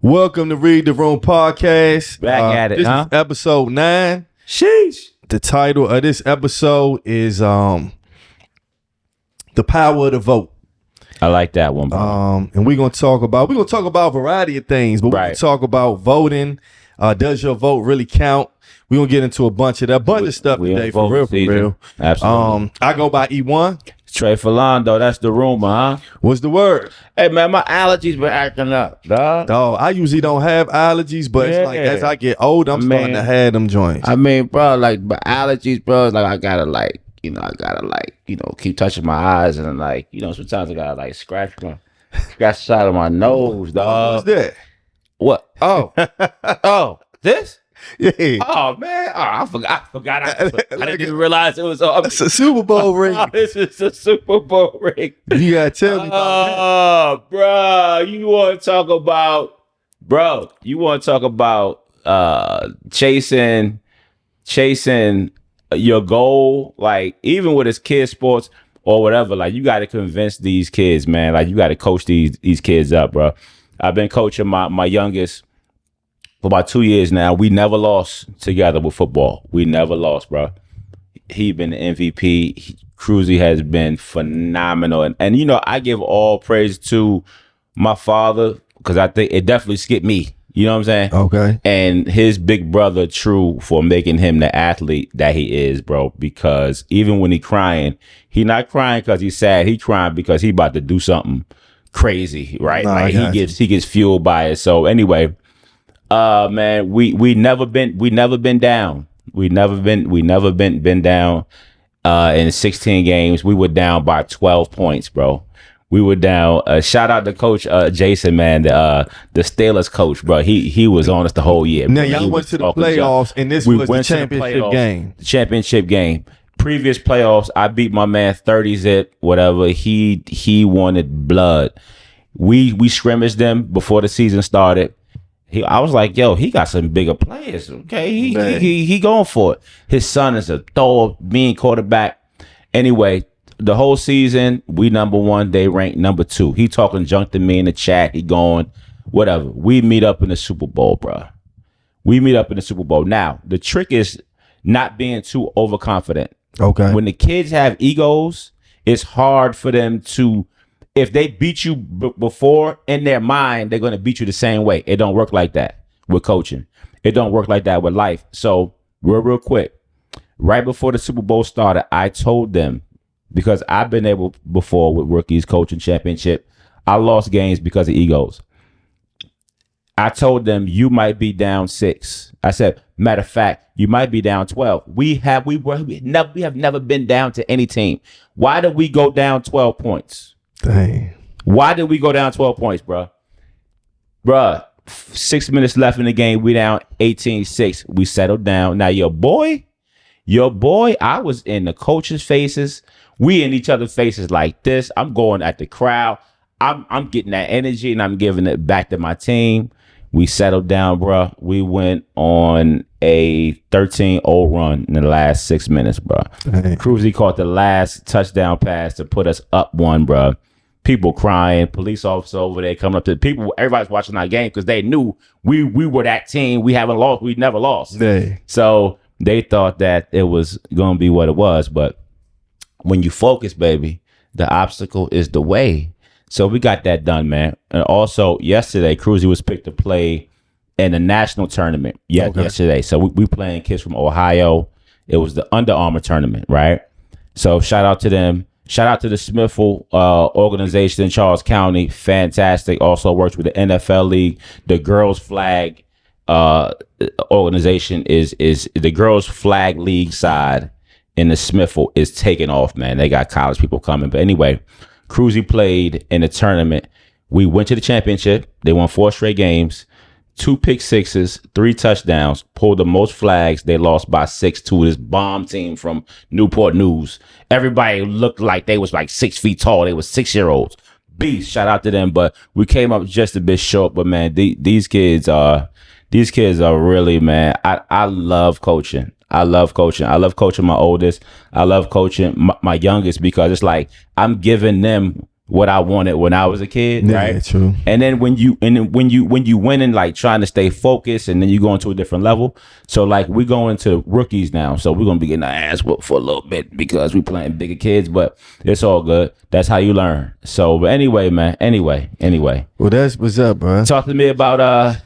Welcome to Read the Room podcast. Back at it, this huh? is episode 9. Sheesh. The title of this episode is The Power of the Vote. I like that one, bro. And we're gonna talk about a variety of things, but we're gonna talk about voting. Does your vote really count? We're gonna get into a bunch of stuff today, for real. Absolutely. I go by E1. Trey Philando, that's the rumor, huh? What's the word? Hey, man, my allergies been acting up, dog. Dog, I usually don't have allergies, but it's like as I get older, I'm starting to have them joints. I mean, bro, like, but allergies, bro, like, I gotta keep touching my eyes and sometimes I gotta scratch the side of my nose, dog. What's that? What? Oh, Oh, this? yeah. Oh man! Oh, I forgot. I didn't even realize it was. It's a Super Bowl ring. Oh, this is a Super Bowl ring. You gotta tell me about that. Oh, bro, you want to talk about chasing your goal, like even with his kids sports or whatever. Like, you got to convince these kids, man. Like, you got to coach these kids up, bro. I've been coaching my youngest for about 2 years now. We never lost together with football. We never lost, bro. He been the MVP. Cruzy has been phenomenal. And I give all praise to my father, because I think it definitely skipped me. You know what I'm saying? Okay. And his big brother, True, for making him the athlete that he is, bro. Because even when he crying, he not crying because he's sad. He crying because he about to do something crazy, right? Nah, like he gets fueled by it. So anyway, man, we never been down. We never been down. In 16 games, we were down by 12 points, bro. We were down. Shout out to Coach Jason, man, the Steelers coach, bro. He was on us the whole year. Now y'all went to the playoffs, and this was the championship game. The championship game. Previous playoffs, I beat my man 30-zip, whatever. He wanted blood. We scrimmaged them before the season started. I was like, yo, he got some bigger players. Okay, he going for it. His son is a thorough mean quarterback. Anyway, the whole season, we number 1, they ranked number 2. He talking junk to me in the chat. He going, whatever. We meet up in the Super Bowl, bro. We meet up in the Super Bowl. Now, the trick is not being too overconfident. Okay. When the kids have egos, it's hard for them to, if they beat you before, in their mind, they're going to beat you the same way. It don't work like that with coaching. It don't work like that with life. So real quick, right before the Super Bowl started, I told them, because I've been able before with rookies coaching championship, I lost games because of egos. I told them, you might be down 6. I said, matter of fact, you might be down 12. We have never been down to any team. Why did we go down 12 points? Dang. Why did we go down 12 points, bro? Bruh, 6 minutes left in the game. We down 18-6. We settled down. Now, your boy, I was in the coaches' faces. We in each other's faces like this. I'm going at the crowd. I'm getting that energy, and I'm giving it back to my team. We settled down, bro. We went on a 13-0 run in the last 6 minutes, bro. Cruzy caught the last touchdown pass to put us up 1, bro. People crying, police officer over there coming up to the people. Everybody's watching our game because they knew we were that team. We haven't lost. We never lost. Dang. So they thought that it was going to be what it was. But when you focus, baby, the obstacle is the way. So we got that done, man. And also, yesterday, Cruzy was picked to play in the national tournament yesterday. So we playing kids from Ohio. It was the Under Armour tournament, right? So shout out to them. Shout out to the Smithville organization in Charles County. Fantastic. Also works with the NFL League. The Girls Flag organization is the Girls Flag League side in the Smithville is taking off, man. They got college people coming. But anyway, Cruzy played in the tournament. We went to the championship. They won 4 straight games, 2 pick sixes, 3 touchdowns, pulled the most flags. They lost by 6 to this bomb team from Newport News. Everybody looked like they was like 6 feet tall. They were 6-year-olds. Beast. Shout out to them. But we came up just a bit short. But man, these kids are really, man. I love coaching. I love coaching. I love coaching my oldest. I love coaching my youngest, because it's like I'm giving them what I wanted when I was a kid, Yeah, right? true. And then when you win and like trying to stay focused, and then you go into a different level. So like we go into rookies now, so we're gonna be getting our ass whooped for a little bit because we playing bigger kids, but it's all good. That's how you learn. So, but anyway, man. Anyway. Well, that's what's up, bro. Talk to me about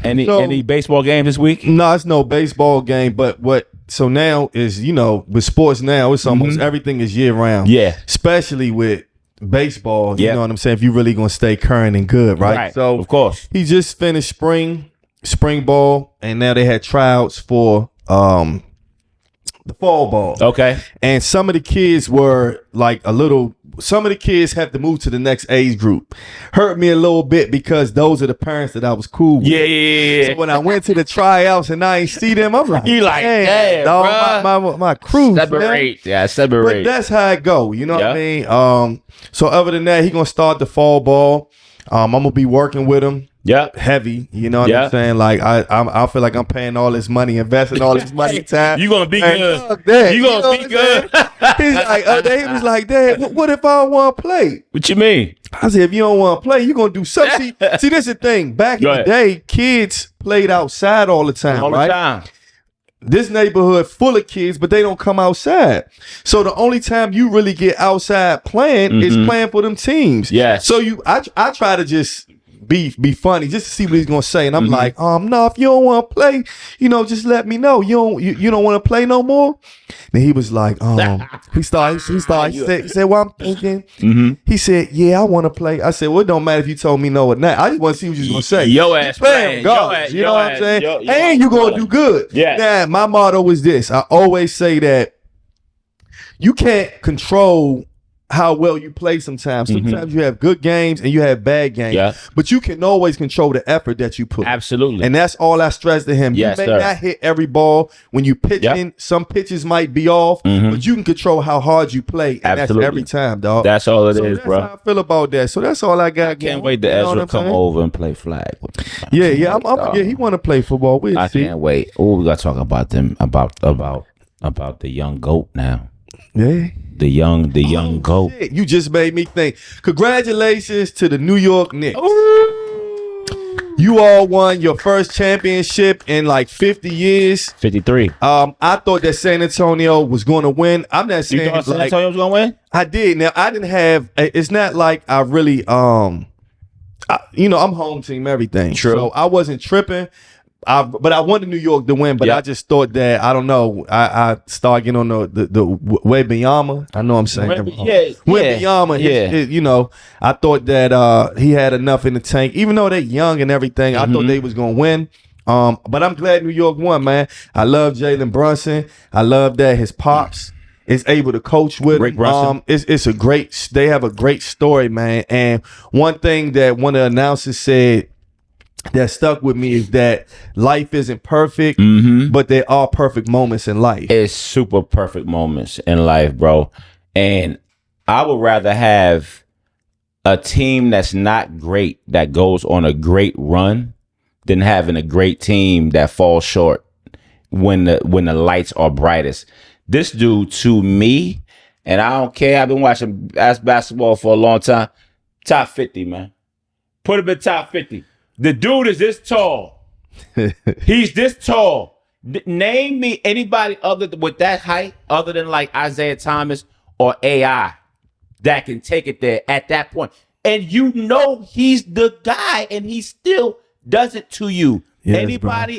any baseball games this week. No, it's no baseball game, but so now is, with sports now, it's almost everything is year round. Yeah. Especially with baseball, you know what I'm saying? If you really gonna stay current and good, right? So of course. He just finished spring ball, and now they had tryouts for the fall ball. Okay. And some of the kids were like some of the kids have to move to the next age group. Hurt me a little bit because those are the parents that I was cool with. Yeah. So when I went to the tryouts and I ain't see them, I'm like, damn, dog, my crew. Separate. Yeah, separate. But that's how it go. You know what I mean? So other than that, he gonna start the fall ball. I'm gonna be working with him. Yep. Heavy, you know what I'm saying? Like I feel like I'm paying all this money, investing all this money time. You gonna be good. That, you gonna be good. He's like, he was like, Dad, what if I don't want to play? What you mean? I said, if you don't want to play, you gonna do something. See, this is the thing. Back in the day, kids played outside all the time, right? This neighborhood full of kids, but they don't come outside. So the only time you really get outside playing is playing for them teams. Yeah. So I try to just be funny just to see what he's gonna say, and I'm like, no, if you don't want to play, just let me know. You don't want to play no more. And he was like, he said, well, I'm thinking. He said, yeah, I want to play. I said, well, it don't matter if you told me no or not. I just want to see what you're gonna say. Your ass playing. You know what I'm saying? And you gonna do good. Yeah. Now, my motto is this. I always say that you can't control how well you play sometimes. Sometimes you have good games and you have bad games. But you can always control the effort that you put. Absolutely. And that's all I stress to him. Yes, you may not hit every ball. When you pitch in, some pitches might be off, but you can control how hard you play. And that's every time, dog. That's all it is, bro. That's how I feel about that. So that's all I got. I can't wait to Ezra come over and play flag with me. Yeah, he want to play football. I can't wait. Oh, we got to talk about them, about the young GOAT now. Yeah. The young GOAT. Shit. You just made me think. Congratulations to the New York Knicks. Ooh. You all won your first championship in like 50 years. 53. I thought that San Antonio was going to win. I'm not saying you thought San Antonio was going to win? I did. Now I didn't have. It's not like I really. I'm home team everything. True. So I wasn't tripping. But I wanted New York to win, but I just thought that, I don't know, I started getting on the Wembanyama. I know I'm saying that wrong. Wembanyama, I thought that he had enough in the tank. Even though they're young and everything, I thought they was going to win. But I'm glad New York won, man. I love Jalen Brunson. I love that his pops is able to coach with Rick Brunson. They have a great story, man. And one thing that one of the announcers said that stuck with me is that life isn't perfect, but there are perfect moments in life. It's super perfect moments in life, bro. And I would rather have a team that's not great that goes on a great run than having a great team that falls short when the lights are brightest. This dude, to me, and I don't care, I've been watching basketball for a long time, top 50, man. Put him in top 50. The dude is this tall. He's this tall. Name me anybody with that height other than like Isaiah Thomas or AI that can take it there at that point. And he's the guy and he still does it to you. Yes,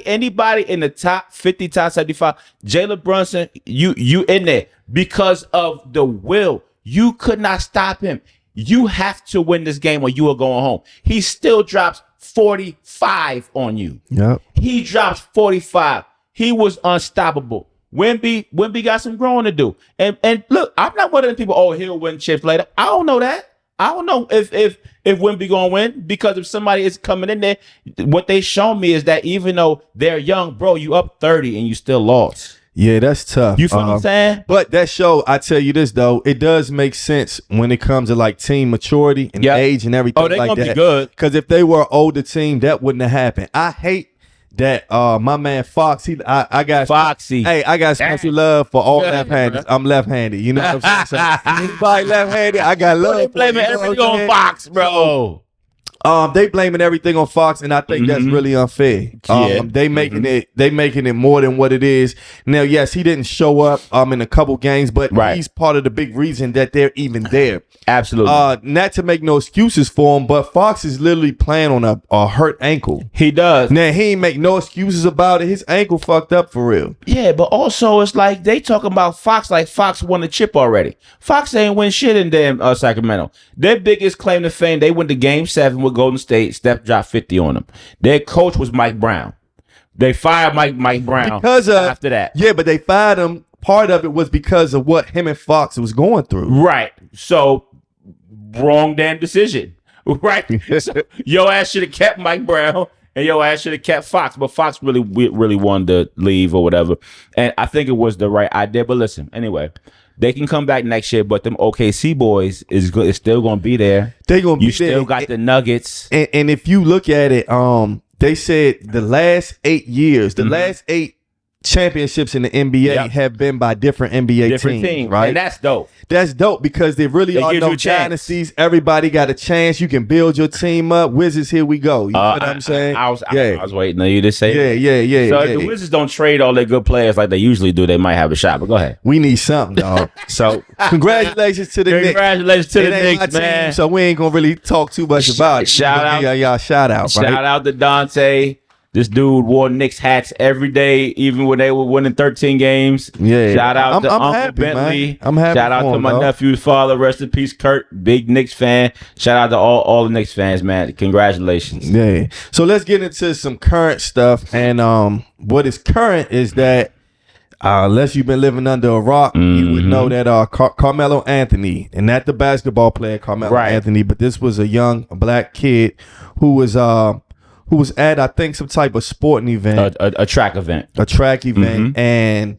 anybody in the top 50, top 75, Jalen Brunson, you in there because of the will. You could not stop him. You have to win this game or you are going home. He still drops 45 on you. Yep. He drops 45. He was unstoppable. Wemby got some growing to do. And look, I'm not one of the people, he'll win chips later. I don't know that. I don't know if Wemby gonna win, because if somebody is coming in there, what they shown me is that even though they're young, bro, you up 30 and you still lost. Yeah, that's tough. You feel what I'm saying? But that show, I tell you this though, it does make sense when it comes to like team maturity and age and everything like that. Be good. Because if they were an older team, that wouldn't have happened. I hate that my man Fox, I got Foxy. Hey, I got special love for all left-handers. I'm left-handed. You know what I'm saying? So, anybody left-handed, I got love. They blaming everything on Fox, bro. They blaming everything on Fox, and I think that's really unfair. They making it more than what it is. Now, yes, he didn't show up in a couple games, but he's part of the big reason that they're even there. Absolutely. Not to make no excuses for him, but Fox is literally playing on a hurt ankle. He does. Now, he ain't make no excuses about it. His ankle fucked up for real. Yeah, but also it's like they talking about Fox like Fox won a chip already. Fox ain't win shit in damn Sacramento. Their biggest claim to fame, they went to Game 7 with Golden State. Steph dropped 50 on them. Their coach was Mike Brown. They fired Mike Brown because after that. Yeah, but they fired him. Part of it was because of what him and Fox was going through. Right. So, wrong damn decision. Right. So, your ass should have kept Mike Brown and your ass should have kept Fox. But Fox really wanted to leave or whatever. And I think it was the right idea. But listen, anyway. They can come back next year, but them OKC boys is still gonna be there. They gonna be there. You still got the Nuggets. And if you look at it, they said the last 8 years, the last 8 championships in the NBA have been by different NBA teams, right? And that's dope. That's dope because there really are no dynasties. Everybody got a chance. You can build your team up. Wizards, here we go. You know what I'm saying? I was waiting on you to say Yeah. So if the Wizards don't trade all their good players like they usually do, they might have a shot. But go ahead. We need something, dog. So congratulations to the Knicks. Congratulations to the Knicks, man. Team, so we ain't gonna really talk too much about it. Shout out. Y'all shout out. Shout out to Dante. This dude wore Knicks hats every day, even when they were winning 13 games. Yeah. Shout out to Uncle happy, Bentley. Man. I'm happy. Shout out to my nephew's father. Rest in peace, Kurt. Big Knicks fan. Shout out to all the Knicks fans, man. Congratulations. Yeah. So let's get into some current stuff. And what is current is that unless you've been living under a rock, you would know that Carmelo Anthony, and not the basketball player Carmelo Anthony, but this was a young black kid who was at, I think, some type of sporting event. A track event. A track event. And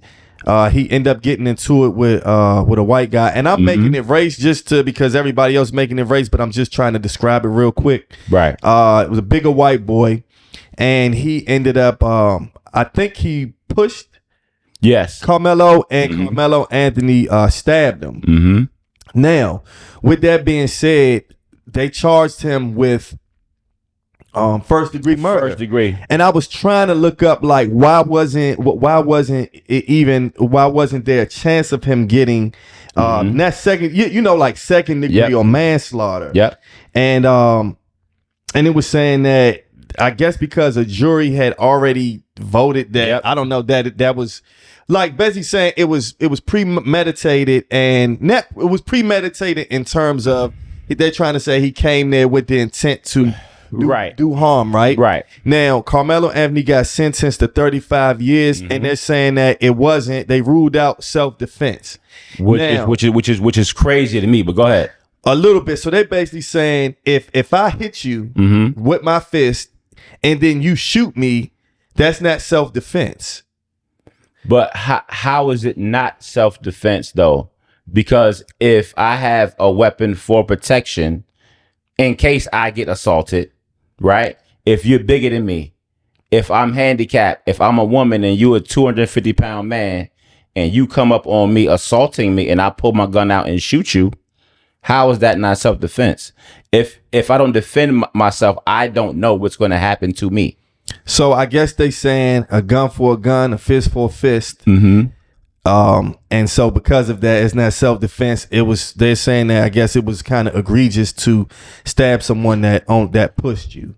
he ended up getting into it with a white guy. And I'm making it race because everybody else making it race, but I'm just trying to describe it real quick. Right. It was a bigger white boy. And he ended up, I think he pushed Carmelo, and Carmelo Anthony stabbed him. Now, with that being said, they charged him with first degree murder. First degree. And I was trying to look up like why wasn't there a chance of him getting that second like second degree or manslaughter. Yep. And it was saying that I guess because a jury had already voted that I don't know that was like Bessie saying it was premeditated, and it was premeditated in terms of they're trying to say he came there with the intent to do harm, right? Right. Now, Carmelo Anthony got sentenced to 35 years, and they're saying that it wasn't. They ruled out self-defense, which is crazy to me. But go ahead. A little bit. So they're basically saying if I hit you with my fist and then you shoot me, that's not self-defense. But how is it not self-defense though? Because if I have a weapon for protection in case I get assaulted, right? If you're bigger than me, if I'm handicapped, if I'm a woman and you're a 250-pound man and you come up on me assaulting me and I pull my gun out and shoot you, how is that not self-defense? If I don't defend myself, I don't know what's going to happen to me. So I guess they saying a gun for a gun, a fist for a fist. And so because of that, it's not self-defense. They're saying that I guess it was kind of egregious to stab someone that pushed you.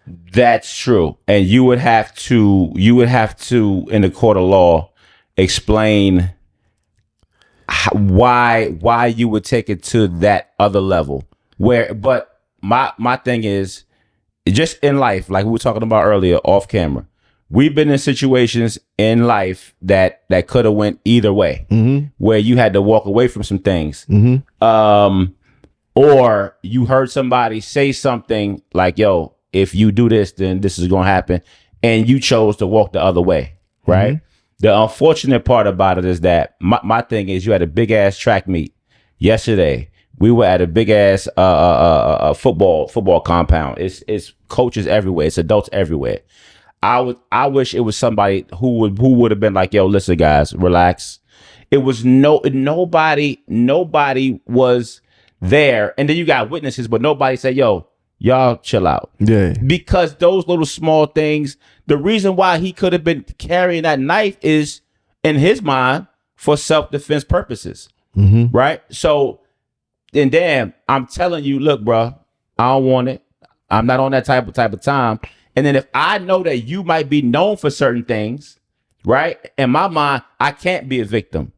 That's true. And you would have to in the court of law explain why you would take it to that other level. But my thing is, just in life, like we were talking about earlier off camera, we've been in situations in life that could have went either way, where you had to walk away from some things, or you heard somebody say something like, "Yo, if you do this, then this is gonna happen," and you chose to walk the other way, right? The unfortunate part about it is that my thing is you had a big ass track meet yesterday, We were at a big ass football compound. It's coaches everywhere. It's adults everywhere. I wish it was somebody who would have been like, yo, listen, guys, relax. It was nobody was there. And then you got witnesses, but nobody said, yo, y'all chill out. Yeah. Because those little small things, the reason why he could have been carrying that knife is, in his mind, for self-defense purposes. Mm-hmm. Right? So, and damn, I'm telling you, look, bro, I don't want it. I'm not on that type of time. And then if I know that you might be known for certain things, right? In my mind, I can't be a victim.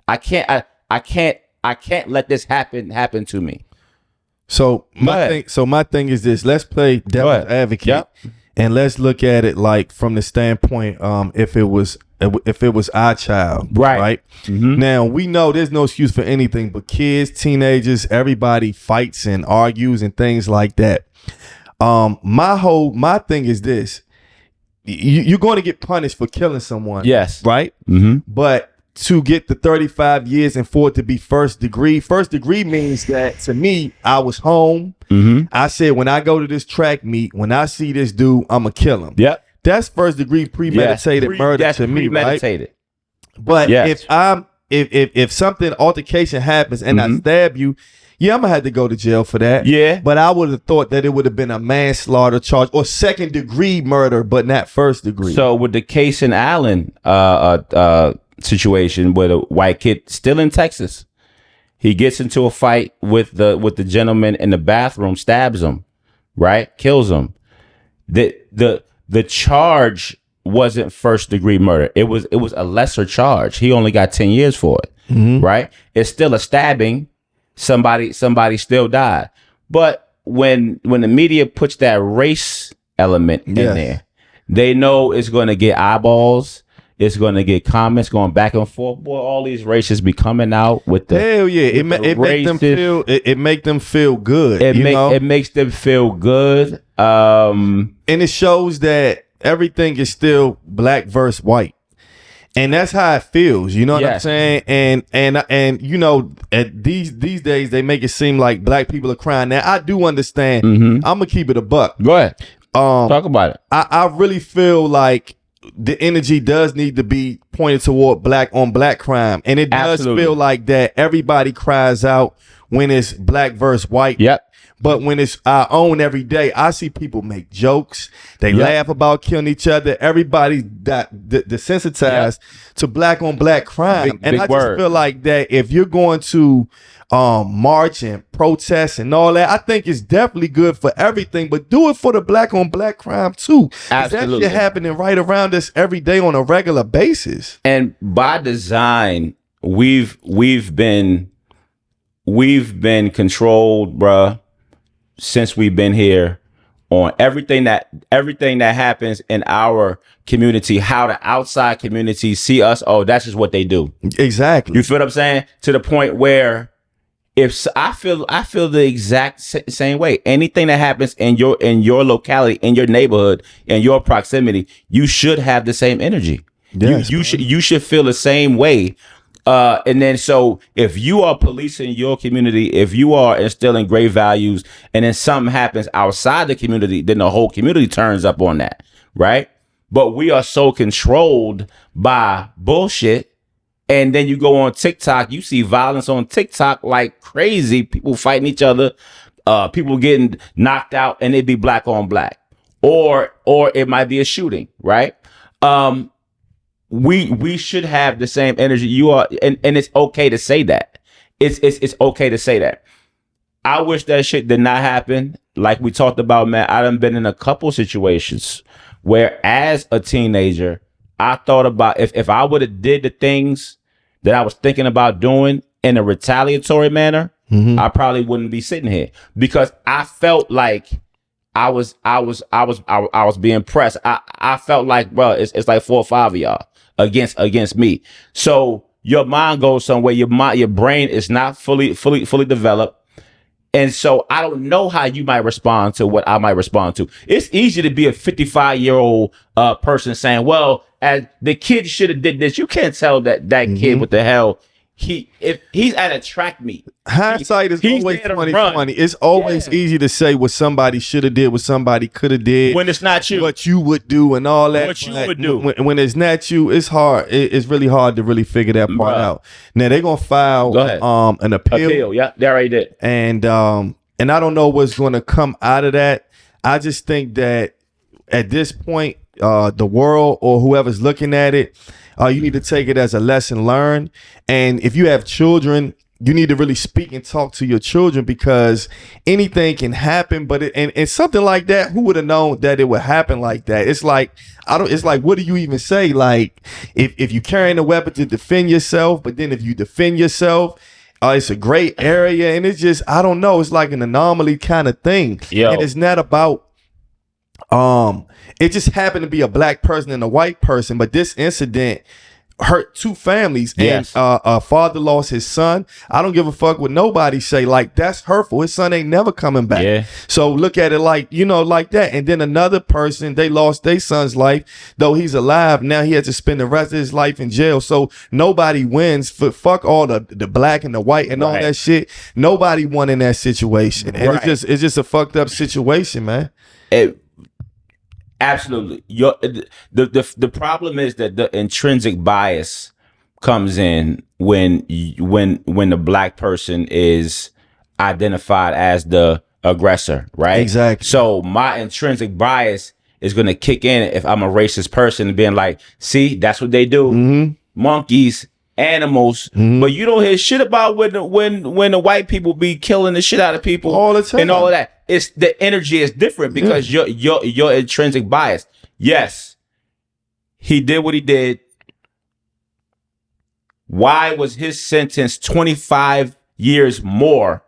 I can't let this happen to me. So my thing is this. Let's play devil's advocate. Yep. And let's look at it like from the standpoint, if it was our child, right? Mm-hmm. Now we know there's no excuse for anything, but kids, teenagers, everybody fights and argues and things like that. My thing is this: you're going to get punished for killing someone, yes, right? Mm-hmm. But to get the 35 years and for it to be first degree means that to me, I was home. Mm-hmm. I said, when I go to this track meet, when I see this dude, I'ma kill him. Yep. That's first degree premeditated murder to me, right? But if something altercation happens and I stab you, yeah, I'm gonna have to go to jail for that. Yeah. But I would have thought that it would have been a manslaughter charge or second degree murder, but not first degree. So with the case in Allen situation with a white kid still in Texas, he gets into a fight with the gentleman in the bathroom, stabs him, right? Kills him. The charge wasn't first degree murder. It was a lesser charge. He only got 10 years for it. Mm-hmm. Right? It's still a stabbing. Somebody still died. But when the media puts that race element in there, they know it's going to get eyeballs. It's going to get comments going back and forth. Boy, all these races be coming out with the hell yeah. It make them feel good. It makes them feel good. And it shows that everything is still black versus white. And that's how it feels, you know what I'm saying? And you know, at these days they make it seem like black people are crying. Now I do understand. Mm-hmm. I'm gonna keep it a buck. Go ahead. Talk about it. I really feel like the energy does need to be pointed toward black on black crime. And it does feel like that everybody cries out when it's black versus white. Yep. But when it's our own every day, I see people make jokes. They laugh about killing each other. Everybody desensitized to black on black crime. And I just feel like that if you're going to march and protest and all that, I think it's definitely good for everything, but do it for the black on black crime too. Absolutely. That shit happening right around us every day on a regular basis. And by design, we've been controlled, bruh, since we've been here on everything that happens in our community, how the outside community see us. Oh, that's just what they do. Exactly. You feel what I'm saying? To the point where if I feel the exact same way. Anything that happens in your locality, in your neighborhood, in your proximity, you should have the same energy. Yes, you should feel the same way. And then so if you are policing your community, if you are instilling great values, and then something happens outside the community, then the whole community turns up on that, right? But we are so controlled by bullshit. And then you go on TikTok, you see violence on TikTok like crazy. People fighting each other, people getting knocked out, and it be black on black, or it might be a shooting, right? We should have the same energy you are, and it's okay to say that. It's okay to say that. I wish that shit did not happen. Like we talked about, man, I done been in a couple situations where as a teenager, I thought about if I would have did the things that I was thinking about doing in a retaliatory manner, I probably wouldn't be sitting here, because I felt like I was being pressed. I felt like, bro, it's like 4 or 5 of y'all against me. So your mind goes somewhere. Your brain is not fully developed. And so I don't know how you might respond to what I might respond to. It's easy to be a 55-year-old person saying, well, as the kid should have did this. You can't tell that kid what the hell if he's at a track meet, hindsight is always 2020. It's always easy to say what somebody should have did, what somebody could have did, when it's not you, what you would do, and all that. What you would do when it's not you, it's hard. It's really hard to really figure that part out. Now they're gonna file an appeal. Yeah, they already did. And I don't know what's gonna come out of that. I just think that at this point, the world or whoever's looking at it, you need to take it as a lesson learned. And if you have children, you need to really speak and talk to your children, because anything can happen. But and something like that, who would have known that it would happen like that? It's like, it's like, what do you even say? Like, if you're carrying a weapon to defend yourself, but then if you defend yourself, it's a gray area, and it's just, I don't know. It's like an anomaly kind of thing. And it's not about, it just happened to be a black person and a white person, but this incident hurt two families, and a father lost his son. I don't give a fuck what nobody say. Like, that's hurtful. His son ain't never coming back. So look at it like, like that. And then another person, they lost their son's life, though he's alive. Now he has to spend the rest of his life in jail. So nobody wins. Fuck all the black and the white and all that shit. Nobody won in that situation. And it's just a fucked up situation, man. Absolutely. The problem is that the intrinsic bias comes in when the black person is identified as the aggressor, right? Exactly. So my intrinsic bias is going to kick in if I'm a racist person and being like, see, that's what they do. Monkeys, animals, but you don't hear shit about when the white people be killing the shit out of people all the time and all of that. It's the energy is different because your intrinsic bias. Yes, he did what he did. Why was his sentence 25 years more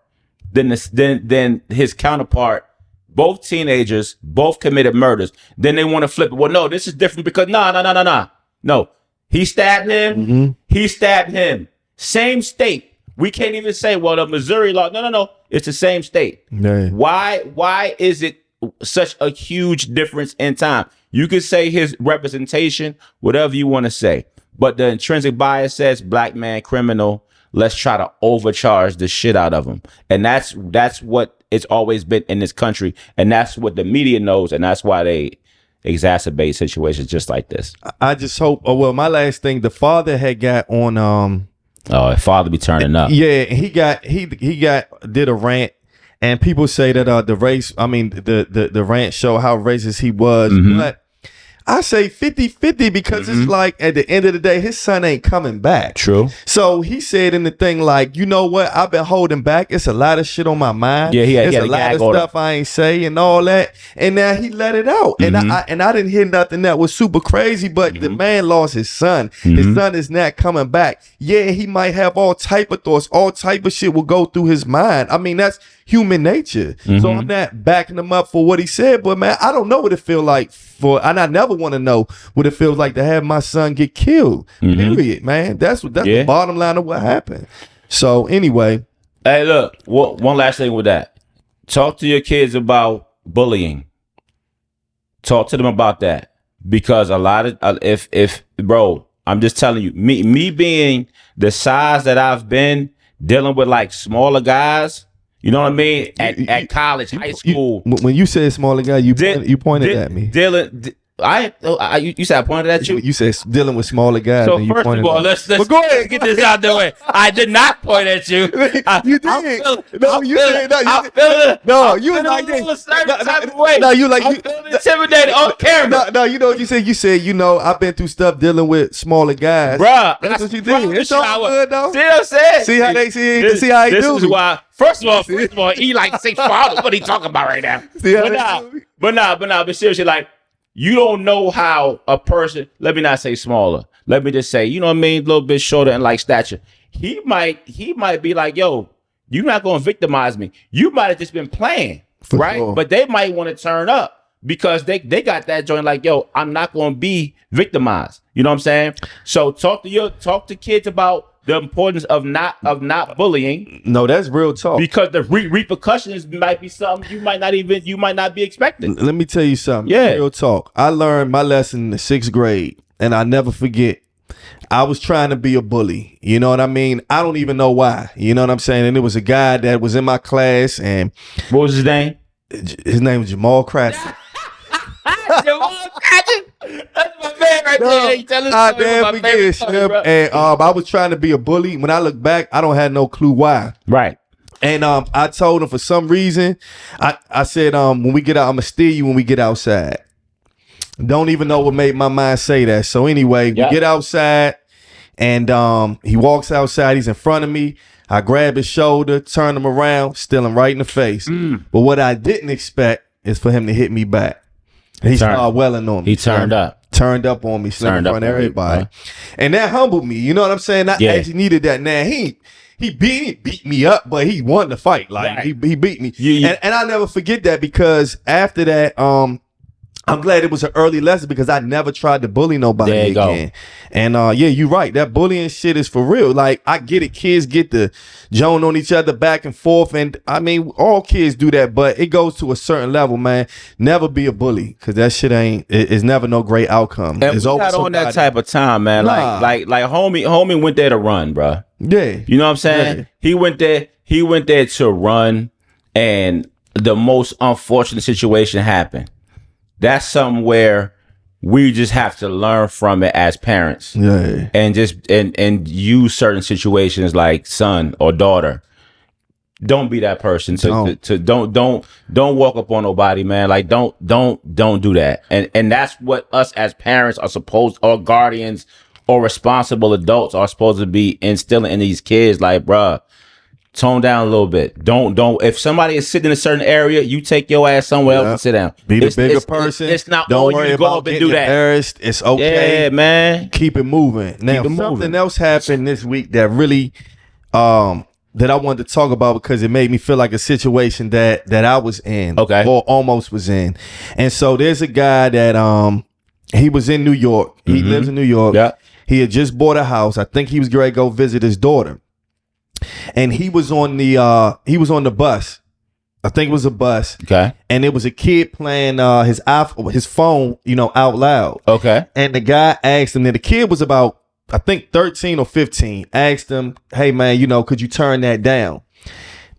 than his counterpart? Both teenagers, both committed murders. Then they want to flip it. Well, no, this is different because no. He stabbed him. He stabbed him. Same state. We can't even say, well, the Missouri law. No. It's the same state. Why is it such a huge difference in time? You could say his representation, whatever you want to say. But the intrinsic bias says black man criminal. Let's try to overcharge the shit out of him. And that's what it's always been in this country. And that's what the media knows. And that's why they exacerbate situations just like this. I just hope. Oh well, my last thing, the father had got on. Father be turning up. Yeah, he did a rant, and people say that the rant show how racist he was, but I say 50-50 because it's like at the end of the day, his son ain't coming back. True. So he said in the thing like, you know what? I've been holding back. It's a lot of shit on my mind. Yeah, it's a lot of stuff I ain't say and all that. And now he let it out. And I didn't hear nothing that was super crazy, but the man lost his son. His son is not coming back. Yeah, he might have all type of thoughts. All type of shit will go through his mind. I mean, that's human nature. So I'm not backing him up for what he said, but man, I don't know what it feel like and I never want to know what it feels like to have my son get killed. Period, man. That's the bottom line of what happened. So anyway, hey, look, one last thing with that. Talk to your kids about bullying. Talk to them about that, because a lot of if bro, I'm just telling you, me being the size that I've been, dealing with like smaller guys. You know what I mean? At college, high school. When you said smaller guy, you pointed at me. You said I pointed at you? You said dealing with smaller guys. So first of all, let's go ahead and get this out the way. I did not point at you. You did. You like this. No, you like I'm feeling intimidated on camera. No, you know what you said? You said, I've been through stuff dealing with smaller guys. Bruh, that's what you did. It's all good though. See what I'm saying? See how they see how he do. This is why. First of all, he like 6'5". What he talking about right now? But seriously, like, you don't know how a person, let me not say smaller, let me just say, you know what I mean, a little bit shorter and like stature. He might be like, yo, you're not gonna victimize me. You might have just been playing, right? Sure. But they might want to turn up because they got that joint like, yo, I'm not gonna be victimized. You know what I'm saying? So talk to kids about the importance of not bullying. No, that's real talk. Because the repercussions might be something you might not be expecting. Let me tell you something. Yeah. Real talk. I learned my lesson in the 6th grade, and I never forget I was trying to be a bully. You know what I mean? I don't even know why. You know what I'm saying? And it was a guy that was in my class, and what was his name? His name was Jamal Cratchit. Jamal Cratchit? That's my man right there. He tell us and I was trying to be a bully. When I look back, I don't have no clue why. Right. And I told him for some reason, I said, when we get out, I'm gonna steal you when we get outside. Don't even know what made my mind say that. So anyway, we get outside, and he walks outside. He's in front of me. I grab his shoulder, turn him around, still him right in the face. But what I didn't expect is for him to hit me back. He started welling on me. He turned up on me, slammed in front of everybody. And that humbled me. You know what I'm saying? I actually needed that. Now, he beat me up, but he wanted to fight. Like, he beat me. And I'll never forget that, because after that, I'm glad it was an early lesson, because I never tried to bully nobody again. And you're right. That bullying shit is for real. Like, I get it. Kids get the joan on each other back and forth. And I mean, all kids do that, but it goes to a certain level, man. Never be a bully, because that shit it's never no great outcome. And it's not on that type of time, man. Nah. Like homie went there to run, bro. Yeah. You know what I'm saying? Yeah. He went there to run, and the most unfortunate situation happened. That's something where we just have to learn from it as parents, and just and use certain situations like son or daughter. Don't be that person. Don't walk up on nobody, man. Like don't do that. And that's what us as parents are supposed, or guardians or responsible adults are supposed to be instilling in these kids. Like, bruh, tone down a little bit. Don't. If somebody is sitting in a certain area, you take your ass somewhere else and sit down. Be the bigger person. It's not. Don't worry about getting embarrassed. It's okay. Yeah, man. Keep it moving. Now, something else happened this week that really, that I wanted to talk about, because it made me feel like a situation that I was in, or almost was in. And so there's a guy that he was in New York. He lives in New York. Yeah. He had just bought a house. I think he was going to go visit his daughter. And he was on the bus. I think it was a bus. Okay. And it was a kid playing his phone, out loud. Okay. And the guy asked him, and the kid was about, I think 13 or 15, asked him, hey man, could you turn that down?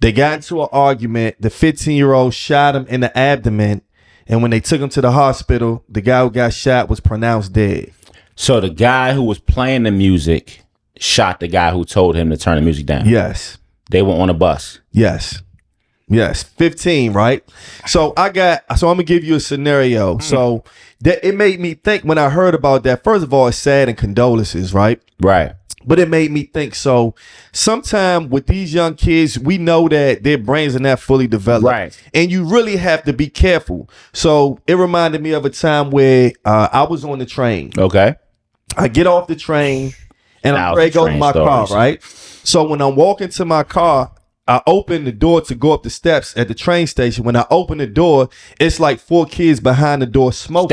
They got into an argument. The 15-year-old shot him in the abdomen. And when they took him to the hospital, the guy who got shot was pronounced dead. So the guy who was playing the music shot the guy who told him to turn the music down. Yes. They were on a bus. Yes. 15, right? So I'm gonna give you a scenario. So that it made me think, when I heard about that, first of all, it's sad and condolences, right? Right. But it made me think, so sometime with these young kids, we know that their brains are not fully developed. Right. And you really have to be careful. So it reminded me of a time where I was on the train. Okay. I get off the train and I'm ready to go to my car, right? So when I'm walking to my car, I open the door to go up the steps at the train station. When I open the door, it's like 4 kids behind the door smoking.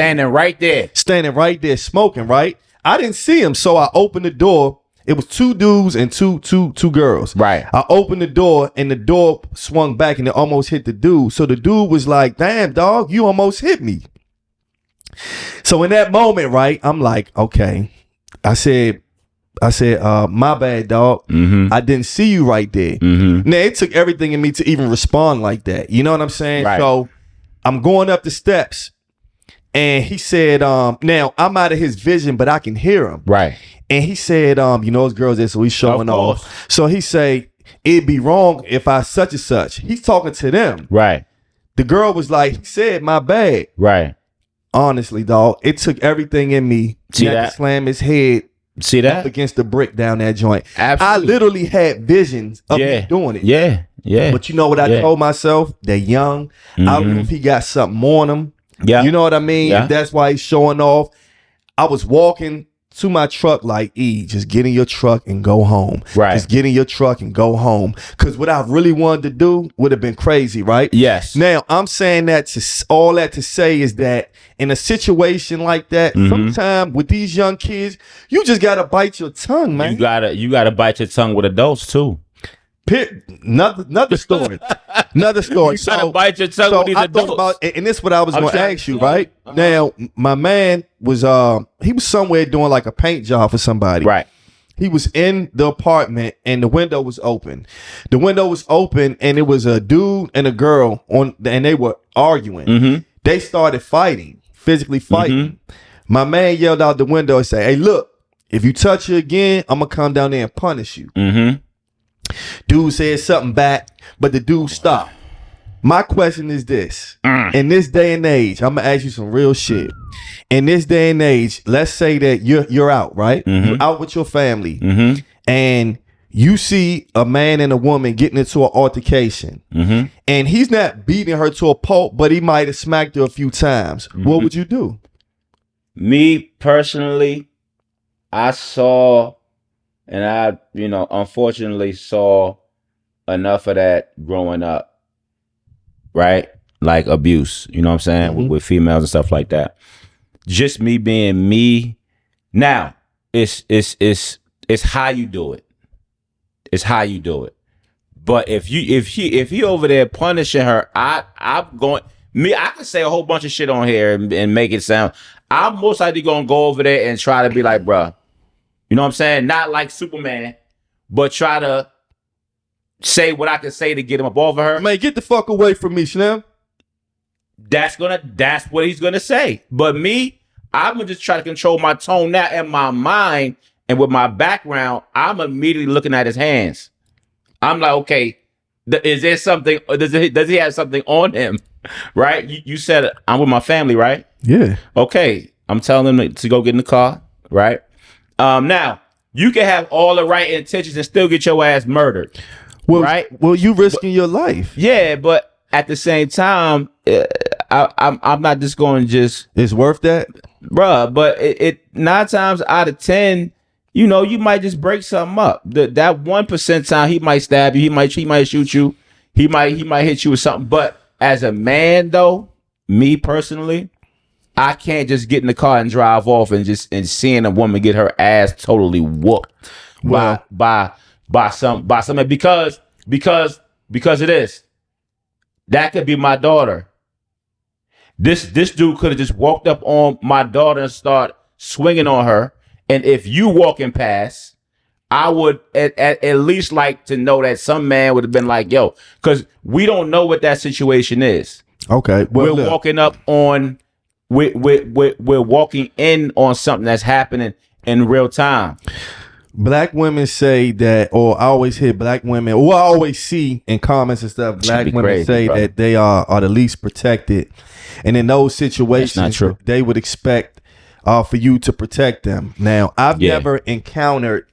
Standing right there smoking, right? I didn't see them, so I opened the door. It was 2 dudes and two girls. Right. I opened the door and the door swung back and it almost hit the dude. So the dude was like, damn, dog, you almost hit me. So in that moment, right, I'm like, okay. I said, my bad, dog. I didn't see you right there. Now, it took everything in me to even respond like that. You know what I'm saying? Right. So I'm going up the steps and he said, now I'm out of his vision, but I can hear him. Right. And he said, his girls there, so he's showing off. So he say, it'd be wrong if I such and such. He's talking to them. Right. The girl was like, he said, my bad. Right. Honestly, dog, it took everything in me to slam his head up against the brick down that joint. Absolutely. I literally had visions of me doing it. Yeah. Yeah. But you know what I told myself? They're young. I don't know if he got something on him. Yeah. You know what I mean? Yeah. If that's why he's showing off. I was walking to my truck like, just get in your truck and go home. Right. Just get in your truck and go home. Because what I really wanted to do would have been crazy, right? Yes. Now, I'm saying that to say is that in a situation like that, sometimes with these young kids, you just got to bite your tongue, man. You gotta bite your tongue with adults too. Another story. Another story. You trying to bite your tongue with these I adults. thought about, and this is what I was going to ask you, right? Uh-huh. Now, my man was he was somewhere doing like a paint job for somebody. Right. He was in the apartment and the window was open. The window was open and it was a dude and a girl and they were arguing. Mm-hmm. They started fighting, physically fighting. Mm-hmm. My man yelled out the window and said, "Hey, look, if you touch her again, I'm gonna come down there and punish you." Mm-hmm. Dude said something back, but the dude stopped. My question is this. In this day and age, I'm gonna ask you some real shit. In this day and age, let's say that you're out, right? Mm-hmm. You're out with your family, Mm-hmm. and you see a man and a woman getting into an altercation, Mm-hmm. and he's not beating her to a pulp, but he might have smacked her a few times. What would you do? Me personally, I saw, and I, unfortunately saw enough of that growing up, right? Like abuse, you know what I'm saying, with females and stuff like that. Just me being me. Now, it's how you do it. It's how you do it. But if he over there punishing her, I'm going. I can say a whole bunch of shit on here and make it sound. I'm most likely gonna go over there and try to be like, bruh, you know what I'm saying? Not like Superman, but try to say what I can say to get him up over her. Man, get the fuck away from me, Slim. That's what he's gonna say. But me, I'm gonna just try to control my tone now in my mind, and with my background, I'm immediately looking at his hands. I'm like, okay, is there something? Does he have something on him? Right? You said I'm with my family, right? Yeah. Okay, I'm telling him to go get in the car, right? Now you can have all the right intentions and still get your ass murdered, right? Well, you risking your life. Yeah, but at the same time, I'm not just going to just. It's worth that, bruh. But it 9 times out of 10, you might just break something up. That 1% time, he might stab you. He might shoot you. He might hit you with something. But as a man, though, me personally, I can't just get in the car and drive off and seeing a woman get her ass totally whooped by somebody because of this. That could be my daughter. This dude could have just walked up on my daughter and start swinging on her. And if you walking past, I would at least like to know that some man would have been like, yo, because we don't know what that situation is. Okay. Well, we're walking up on, we're walking in on something that's happening in real time. Black women say that, or I always hear black women, or I always see in comments and stuff, black women say that they are the least protected. And in those situations, they would expect for you to protect them. Now, I've never encountered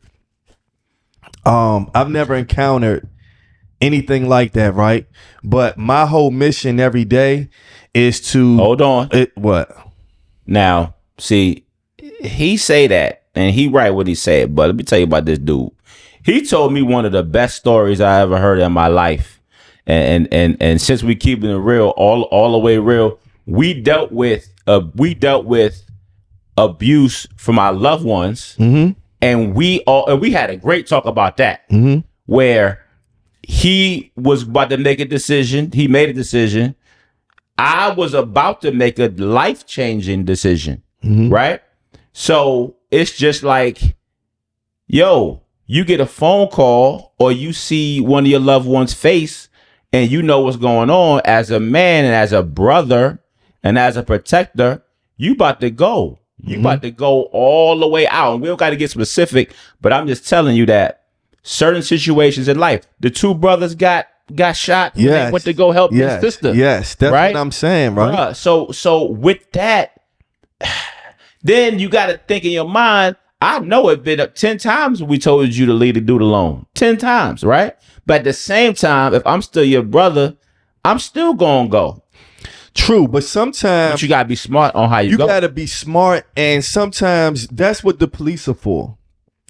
anything like that, right? But my whole mission every day is to hold on. What? Now, see, he say that, and he right what he said. But let me tell you about this dude. He told me one of the best stories I ever heard in my life, and since we keeping it real, all the way real, we dealt with abuse from our loved ones, and we had a great talk about that, where he was about to make a decision. He made a decision. I was about to make a life-changing decision, right? So it's just like, yo, you get a phone call or you see one of your loved ones' face and you know what's going on. As a man and as a brother and as a protector, you about to go. You about to go all the way out. And we don't got to get specific, but I'm just telling you that certain situations in life, the 2 brothers got shot. Yes. They went to go help their sister. Yes, that's right? what I'm saying, right? So with that, then you got to think in your mind, I know it been 10 times we told you to leave the dude alone. 10 times, right? But at the same time, if I'm still your brother, I'm still going to go. True, but sometimes you got to be smart on how you go. You got to be smart, and sometimes that's what the police are for.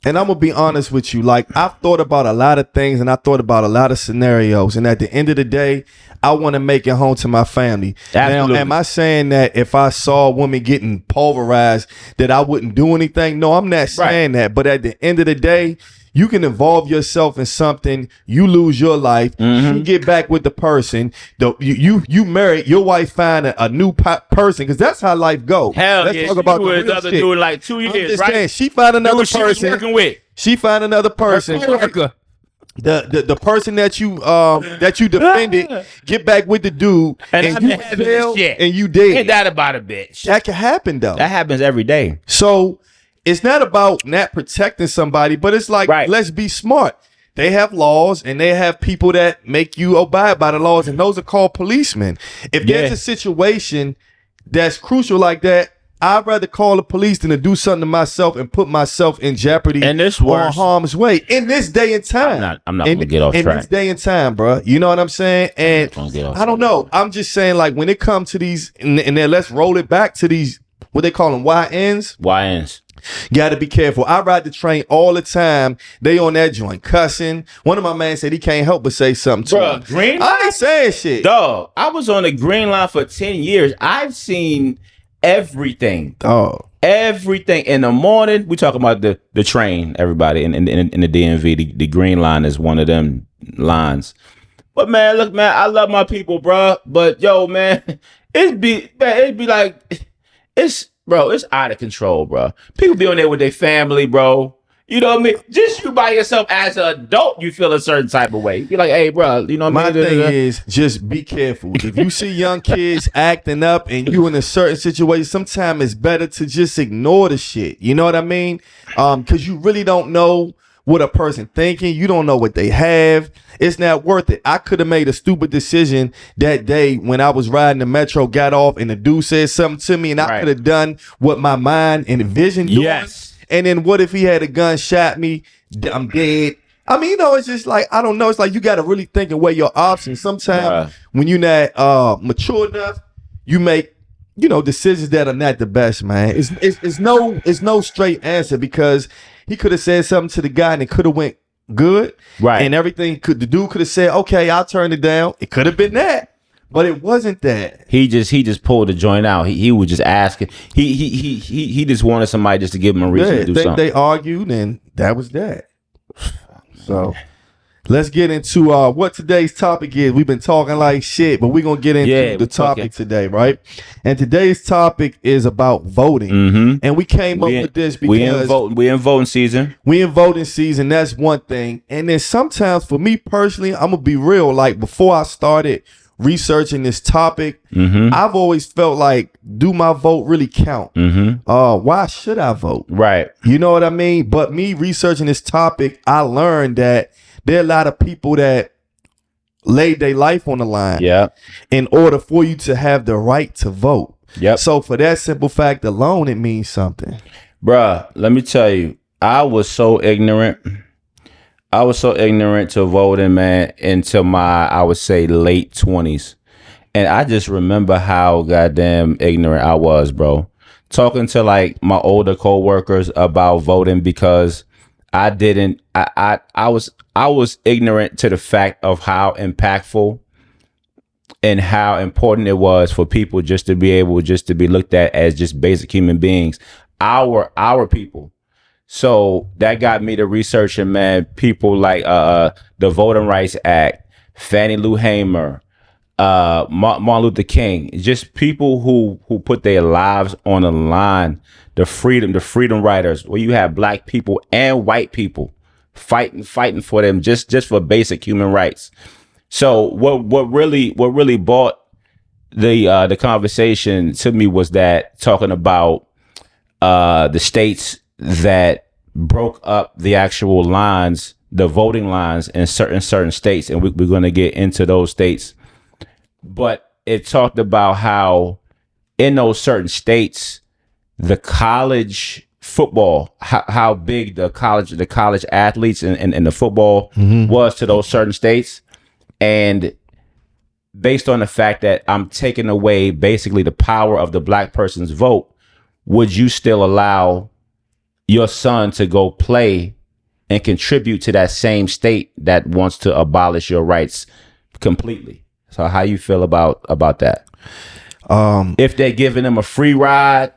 And I'm going to be honest with you. Like, I've thought about a lot of things, and I thought about a lot of scenarios. And at the end of the day, I want to make it home to my family. Absolutely. Now, am I saying that if I saw a woman getting pulverized that I wouldn't do anything? No, I'm not saying that. But at the end of the day, you can involve yourself in something, you lose your life, you get back with the person, you marry, your wife find a new person, because that's how life goes. Hell Let's talk about the real shit. Dude like 2 years, right? Saying, she find another person. She was working with. She find another person. The person that you defended get back with the dude and you fail and you did. Ain't that about a bitch? That can happen though. That happens every day. So it's not about not protecting somebody, but it's like, let's be smart. They have laws and they have people that make you abide by the laws, and those are called policemen. If there's a situation that's crucial like that, I'd rather call the police than to do something to myself and put myself in jeopardy or harm's way in this day and time. I'm not gonna get off track. In this day and time, bro. You know what I'm saying? And I don't know. I'm just saying, like, when it comes to these, and then let's roll it back to these, what they call them, YNs. YNs. Got to be careful. I ride the train all the time. They on that joint cussing. One of my man said he can't help but say something to him. Green line? I ain't saying shit. Dog, I was on the Green Line for 10 years. I've seen everything. Everything. In the morning, we talking about the train, everybody, in the DMV. The Green Line is one of them lines. But man, look, man, I love my people, bro. But yo, man, it'd be like, it's out of control, bro. People be on there with their family, bro. You know what I mean? Just you by yourself as an adult, you feel a certain type of way. You're like, hey, bro, you know what I mean? My thing is, just be careful. If you see young kids acting up and you in a certain situation, sometimes it's better to just ignore the shit. You know what I mean? Because you really don't know what a person thinking. You don't know what they have. It's not worth it. I could have made a stupid decision that day when I was riding the metro, got off, and the dude said something to me, and I could have done what my mind and vision doing. Yes. And then what if he had a gun, shot me, I'm dead. I mean, you know, it's just like, I don't know. It's like you got to really think and weigh your options. Sometimes when you're not mature enough, you make, you know, decisions that are not the best, man. It's no straight answer, because he could have said something to the guy and it could have went good. Right. And everything the dude could have said, okay, I'll turn it down. It could have been that. But it wasn't that. He just pulled the joint out. He was just asking. He just wanted somebody just to give him a reason to do something. They argued, and that was that. So let's get into what today's topic is. We've been talking like shit, but we're gonna get into the topic today, right? And today's topic is about voting. And we came up with this because we in voting season. We in voting season. That's one thing. And then sometimes, for me personally, I'm gonna be real. Like, before I started researching this topic, I've always felt like, do my vote really count? Why should I vote? Right. You know what I mean? But me researching this topic, I learned that there are a lot of people that laid their life on the line in order for you to have the right to vote. So for that simple fact alone, it means something. Bruh, let me tell you, I was so ignorant to voting, man, until my, I would say, late 20s. And I just remember how goddamn ignorant I was, bro. Talking to like my older coworkers about voting, because I was ignorant to the fact of how impactful and how important it was for people just to be able just to be looked at as just basic human beings. Our people. So that got me to researching, man, people like the Voting Rights Act, Fannie Lou Hamer, Martin Luther King, just people who put their lives on the line, the freedom riders, where you have black people and white people fighting for them just for basic human rights. So what really brought the conversation to me was that talking about the states that broke up the actual lines, the voting lines in certain states, and we're going to get into those states. But it talked about how in those certain states, the college football, how big the college athletes and the football was to those certain states. And based on the fact that I'm taking away basically the power of the black person's vote, would you still allow your son to go play and contribute to that same state that wants to abolish your rights completely? So how you feel about that? If they're giving him a free ride,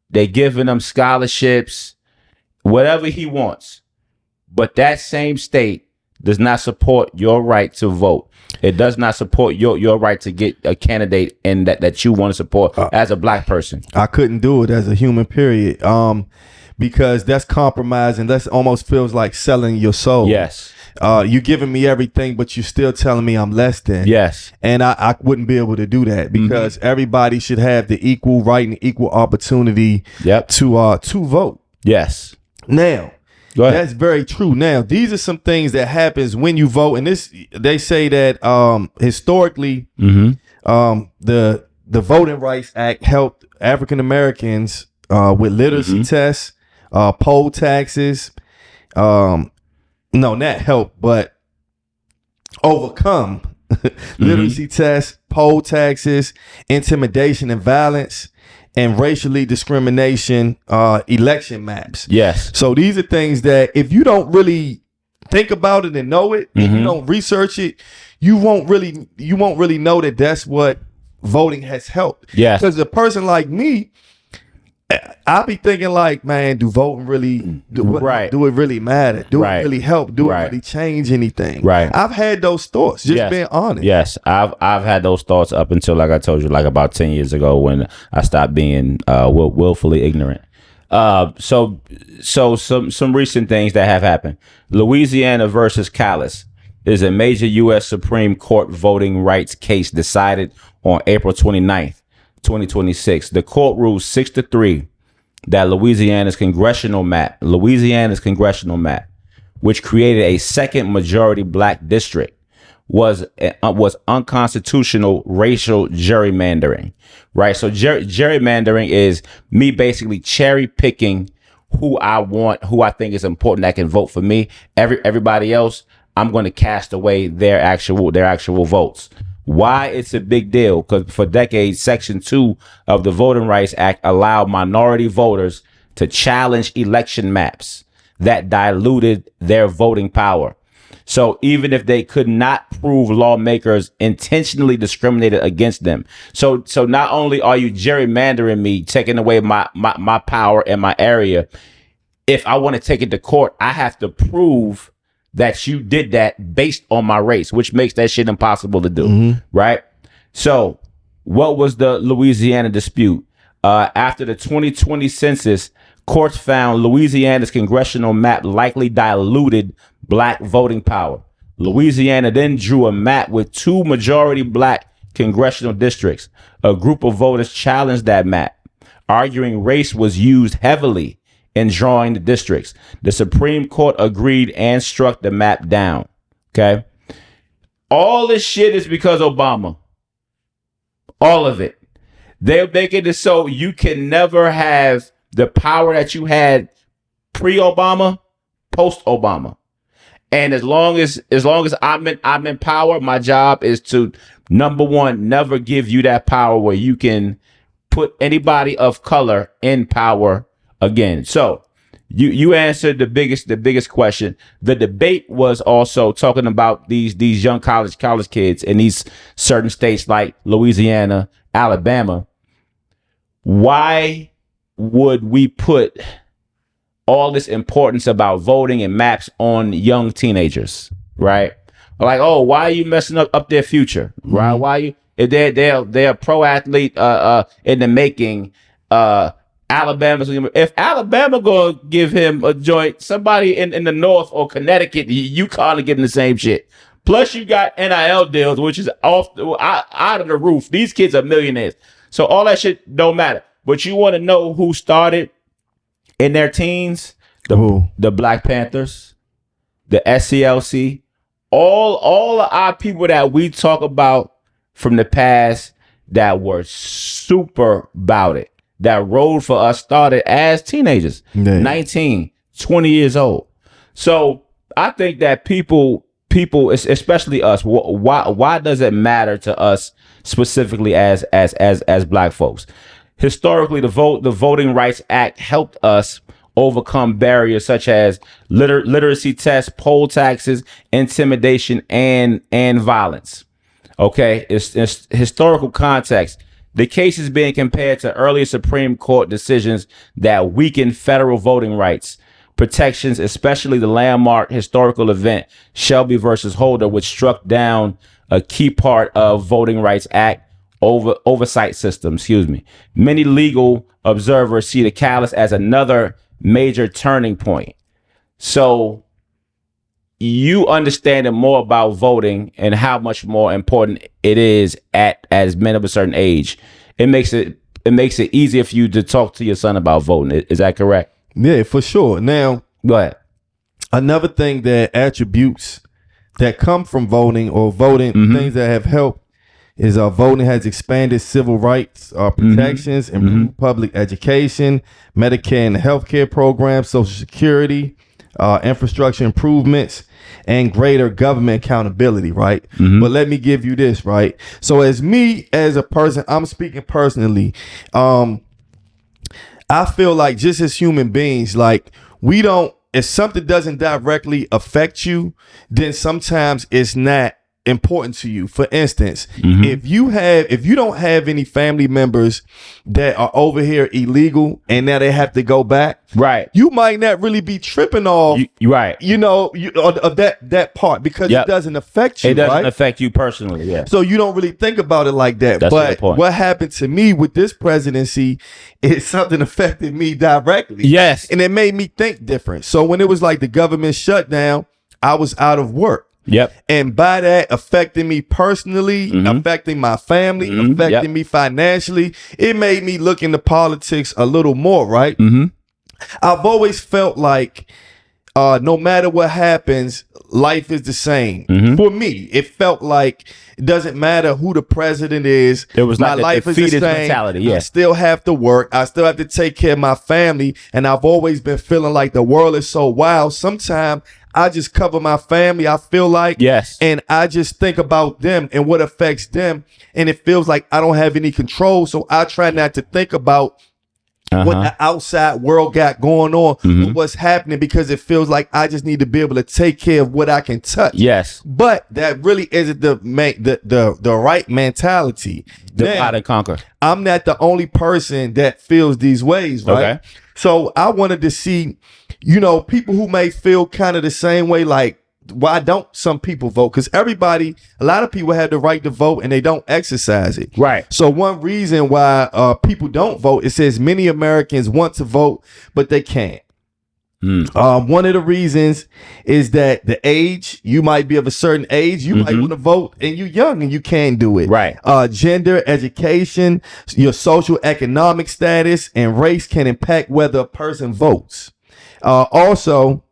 they're giving him scholarships, whatever he wants, but that same state does not support your right to vote. It does not support your right to get a candidate and that you want to support as a black person. I couldn't do it as a human, period. Because that's compromising. That's almost feels like selling your soul. Yes. You giving me everything, but you still telling me I'm less than. Yes. And I wouldn't be able to do that because everybody should have the equal right and equal opportunity to vote. Yes. Now, go ahead. That's very true. Now, these are some things that happens when you vote, and this they say that historically, the Voting Rights Act helped African Americans with literacy tests, poll taxes. No, not help, but overcome literacy tests, poll taxes, intimidation and violence, and racially discrimination election maps. Yes. So these are things that if you don't really think about it and know it, and you don't research it, you won't really know that that's what voting has helped. Yes. Because a person like me, I'll be thinking like, man, do voting really do it really matter? Do it really help? Do it really change anything? Right. I've had those thoughts, just being honest. Yes. I've had those thoughts up until, like I told you, like about 10 years ago when I stopped being willfully ignorant. So some recent things that have happened. Louisiana versus Callis is a major U.S. Supreme Court voting rights case decided on April 29th. 2026. The court ruled 6-3 that Louisiana's congressional map, which created a second majority black district, was unconstitutional racial gerrymandering. Right. So gerrymandering is me basically cherry picking who I want, who I think is important that can vote for me. Everybody else, I'm going to cast away their actual votes. Why it's a big deal? Because for decades, Section 2 of the Voting Rights Act allowed minority voters to challenge election maps that diluted their voting power. So even if they could not prove lawmakers intentionally discriminated against them. So not only are you gerrymandering me, taking away my power in my area, if I want to take it to court, I have to prove that you did that based on my race, which makes that shit impossible to do, right? So what was the Louisiana dispute? After the 2020 census, courts found Louisiana's congressional map likely diluted black voting power. Louisiana then drew a map with 2 majority black congressional districts. A group of voters challenged that map, arguing race was used heavily in drawing the districts. The Supreme Court agreed and struck the map down. Okay. All this shit is because Obama. All of it. They're making it so you can never have the power that you had pre-Obama, post-Obama. And as long as I'm in power, my job is to, number one, never give you that power where you can put anybody of color in power again. So you answered the biggest question. The debate was also talking about these young college kids in these certain states like Louisiana, Alabama. Why would we put all this importance about voting and maps on young teenagers, right? Like, oh, why are you messing up their future, right? Why you if they're a pro athlete in the making, if Alabama gonna give him a joint, somebody in the North or Connecticut, UConn are getting the same shit. Plus, you got NIL deals, which is out of the roof. These kids are millionaires, so all that shit don't matter. But you want to know who started in their teens? The Black Panthers, the SCLC, all of our people that we talk about from the past that were super about it. That road for us started as teenagers, 19, 20 years old. So I think that people, especially us, why does it matter to us specifically as black folks? Historically, the Voting Rights Act helped us overcome barriers such as literacy tests, poll taxes, intimidation, and violence. Okay, it's historical context. The case is being compared to earlier Supreme Court decisions that weakened federal voting rights, protections, especially the landmark historical event Shelby versus Holder, which struck down a key part of Voting Rights Act oversight system. Many legal observers see the catalyst as another major turning point. So you understanding more about voting and how much more important it is as men of a certain age, it makes it easier for you to talk to your son about voting. Is that correct? Yeah, for sure. Now, go ahead. Another thing that attributes that come from voting or voting, things that have helped, is voting has expanded civil rights protections, improved public education, Medicare and healthcare programs, Social Security, infrastructure improvements, and greater government accountability, right? But let me give you this, right? So as a person, I'm speaking personally, I feel like just as human beings, like if something doesn't directly affect you, then sometimes it's not important to you. For instance, if you don't have any family members that are over here illegal and now they have to go back, right, you might not really be tripping off, right, of that part, because it doesn't affect you. It doesn't affect you personally. Yeah. So you don't really think about it like that. That's but what happened to me with this presidency is something affected me directly. Yes. And it made me think different. So when it was like the government shutdown, I was out of work. Yep. And by that affecting me personally, affecting my family, affecting me financially, it made me look into politics a little more, right? I've always felt like no matter what happens, life is the same. For me, it felt like it doesn't matter who the president is. There was my life is the same. Mentality. Yeah. I still have to work. I still have to take care of my family. And I've always been feeling like the world is so wild. Sometimes I just cover my family, I feel like. Yes. And I just think about them and what affects them. And it feels like I don't have any control. So I try not to think about what the outside world got going on, or what's happening, because it feels like I just need to be able to take care of what I can touch. Yes. But that really isn't the right mentality. Divide and conquer. I'm not the only person that feels these ways, right? Okay. So I wanted to see, people who may feel kind of the same way, like, why don't some people vote? Because a lot of people have the right to vote and they don't exercise it. Right. So one reason why people don't vote, it says many Americans want to vote, but they can't. One of the reasons is that the age, you might be of a certain age, you might want to vote and you're young and you can't do it. Right. Gender, education, your social economic status, and race can impact whether a person votes. Also,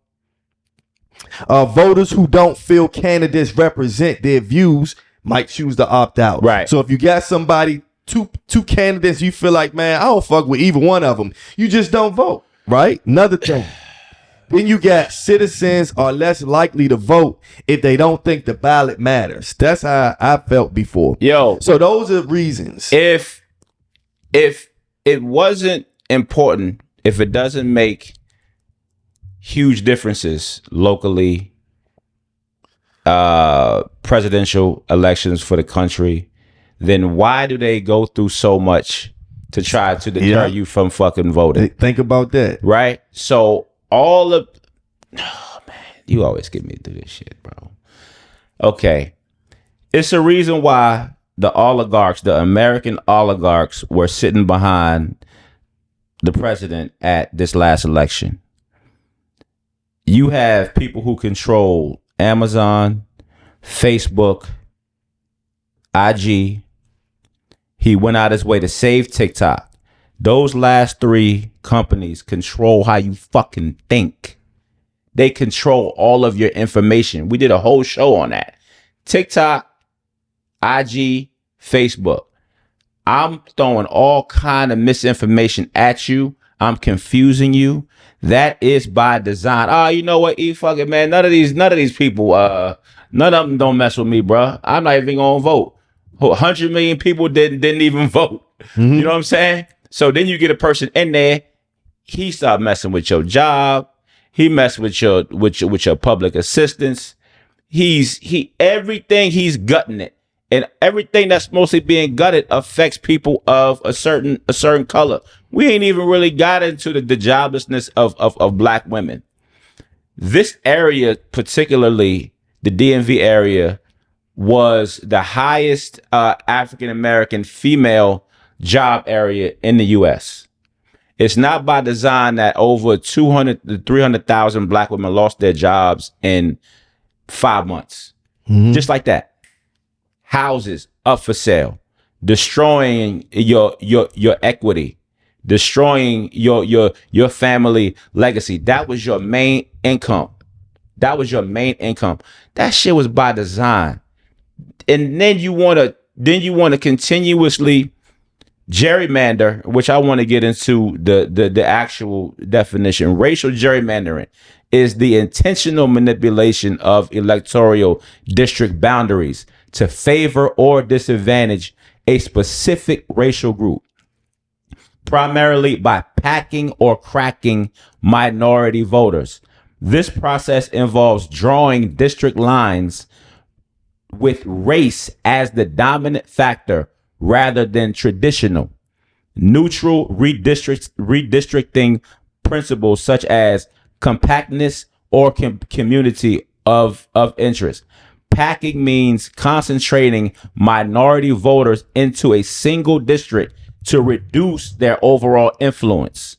voters who don't feel candidates represent their views might choose to opt out. Right. So if you got somebody, two candidates, you feel like, man, I don't fuck with either one of them, you just don't vote. Right. Another thing. Then you got citizens are less likely to vote if they don't think the ballot matters. That's how I felt before. So those are reasons. If it wasn't important, if it doesn't make huge differences locally, presidential elections for the country, then why do they go through so much to try to deter you from fucking voting? Think about that. Right? So oh man, you always get me through this shit, bro. Okay. It's a reason why the American oligarchs were sitting behind the president at this last election. You have people who control Amazon, Facebook, IG. He went out his way to save TikTok. Those last three companies control how you fucking think. They control all of your information. We did a whole show on that. TikTok, IG, Facebook. I'm throwing all kind of misinformation at you. I'm confusing you. That is by design. Oh, you know what? Fuck it, man. None of these people, none of them don't mess with me, bro. I'm not even gonna vote. 100 million people didn't even vote. You know what I'm saying? So then you get a person in there, he start messing with your job, he mess with your public assistance. Everything he's gutting it. And everything that's mostly being gutted affects people of a certain color. We ain't even really got into the joblessness of black women. This area, particularly the DMV area, was the highest African American female job area in the U.S. It's not by design that over 200 to 300,000 black women lost their jobs in 5 months. Just like that. Houses up for sale, destroying your equity, destroying your family legacy. That was your main income. That shit was by design. And then you want to continuously gerrymander, which I want to get into the actual definition. Racial gerrymandering is the intentional manipulation of electoral district boundaries to favor or disadvantage a specific racial group, primarily by packing or cracking minority voters. This process involves drawing district lines with race as the dominant factor rather than traditional, neutral redistricting principles such as compactness or community of interest. Packing means concentrating minority voters into a single district to reduce their overall influence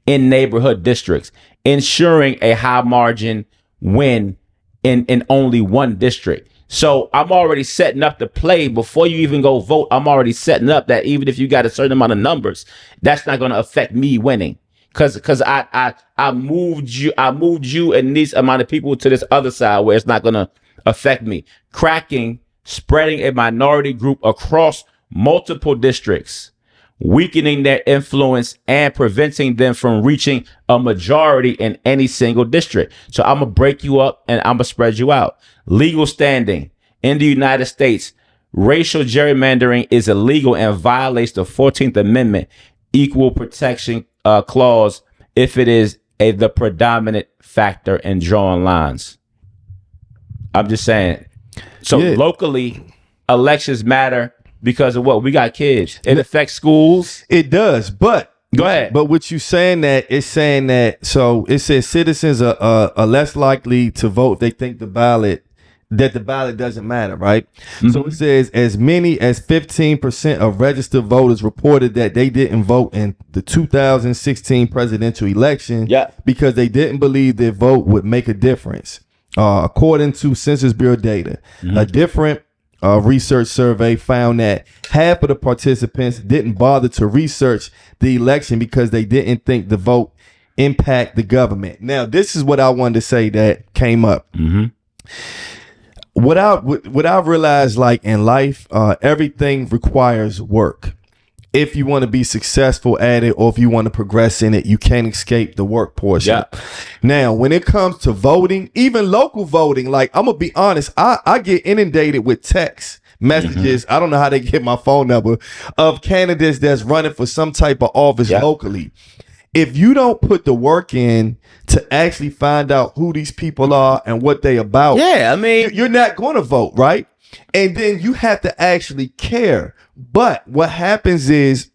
in neighborhood districts, ensuring a high margin win in only one district. So I'm already setting up the play before you even go vote. I'm already setting up that even if you got a certain amount of numbers, that's not going to affect me winning. Cause I moved you and this amount of people to this other side where it's not going to affect me. Cracking, spreading a minority group across multiple districts, weakening their influence and preventing them from reaching a majority in any single district. So I'm going to break you up and I'm going to spread you out. Legal standing in the United States, racial gerrymandering is illegal and violates the 14th Amendment Equal Protection Clause if it is the predominant factor in drawing lines. I'm just saying. So locally, elections matter because of what? We got kids. It affects schools. It does, but go ahead. But what you saying that it's saying that, so it says citizens are less likely to vote. They think the ballot doesn't matter, right? Mm-hmm. So it says as many as 15% of registered voters reported that they didn't vote in the 2016 presidential election because they didn't believe their vote would make a difference. According to Census Bureau data, a different research survey found that half of the participants didn't bother to research the election because they didn't think the vote impact the government. Now, this is what I wanted to say that came up. Mm-hmm. What I realized, like in life, everything requires work. If you want to be successful at it or if you want to progress in it, you can't escape the work portion. Yeah. Now, when it comes to voting, even local voting, like I'm going to be honest, I get inundated with texts, messages. I don't know how they get my phone number of candidates that's running for some type of office locally. If you don't put the work in to actually find out who these people are and what they about, I mean, you're not going to vote, right? And then you have to actually care. But what happens is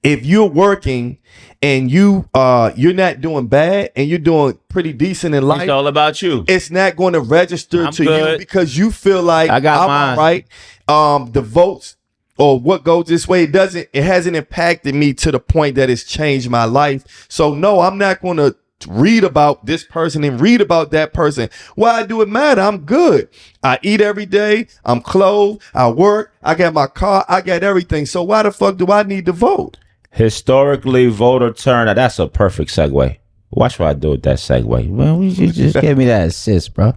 if you're working and you're not doing bad and you're doing pretty decent in life, it's all about you. It's not going to register you because you feel like I'm mine. All right. The votes or what goes this way, it hasn't impacted me to the point that it's changed my life. So no, I'm not going to read about this person and read about that person. Why do it matter? I'm good. I eat every day. I'm clothed. I work. I got my car. I got everything. So why the fuck do I need to vote? Historically, voter turnout. That's a perfect segue. Watch what I do with that segue. Well, you just give me that assist, bro.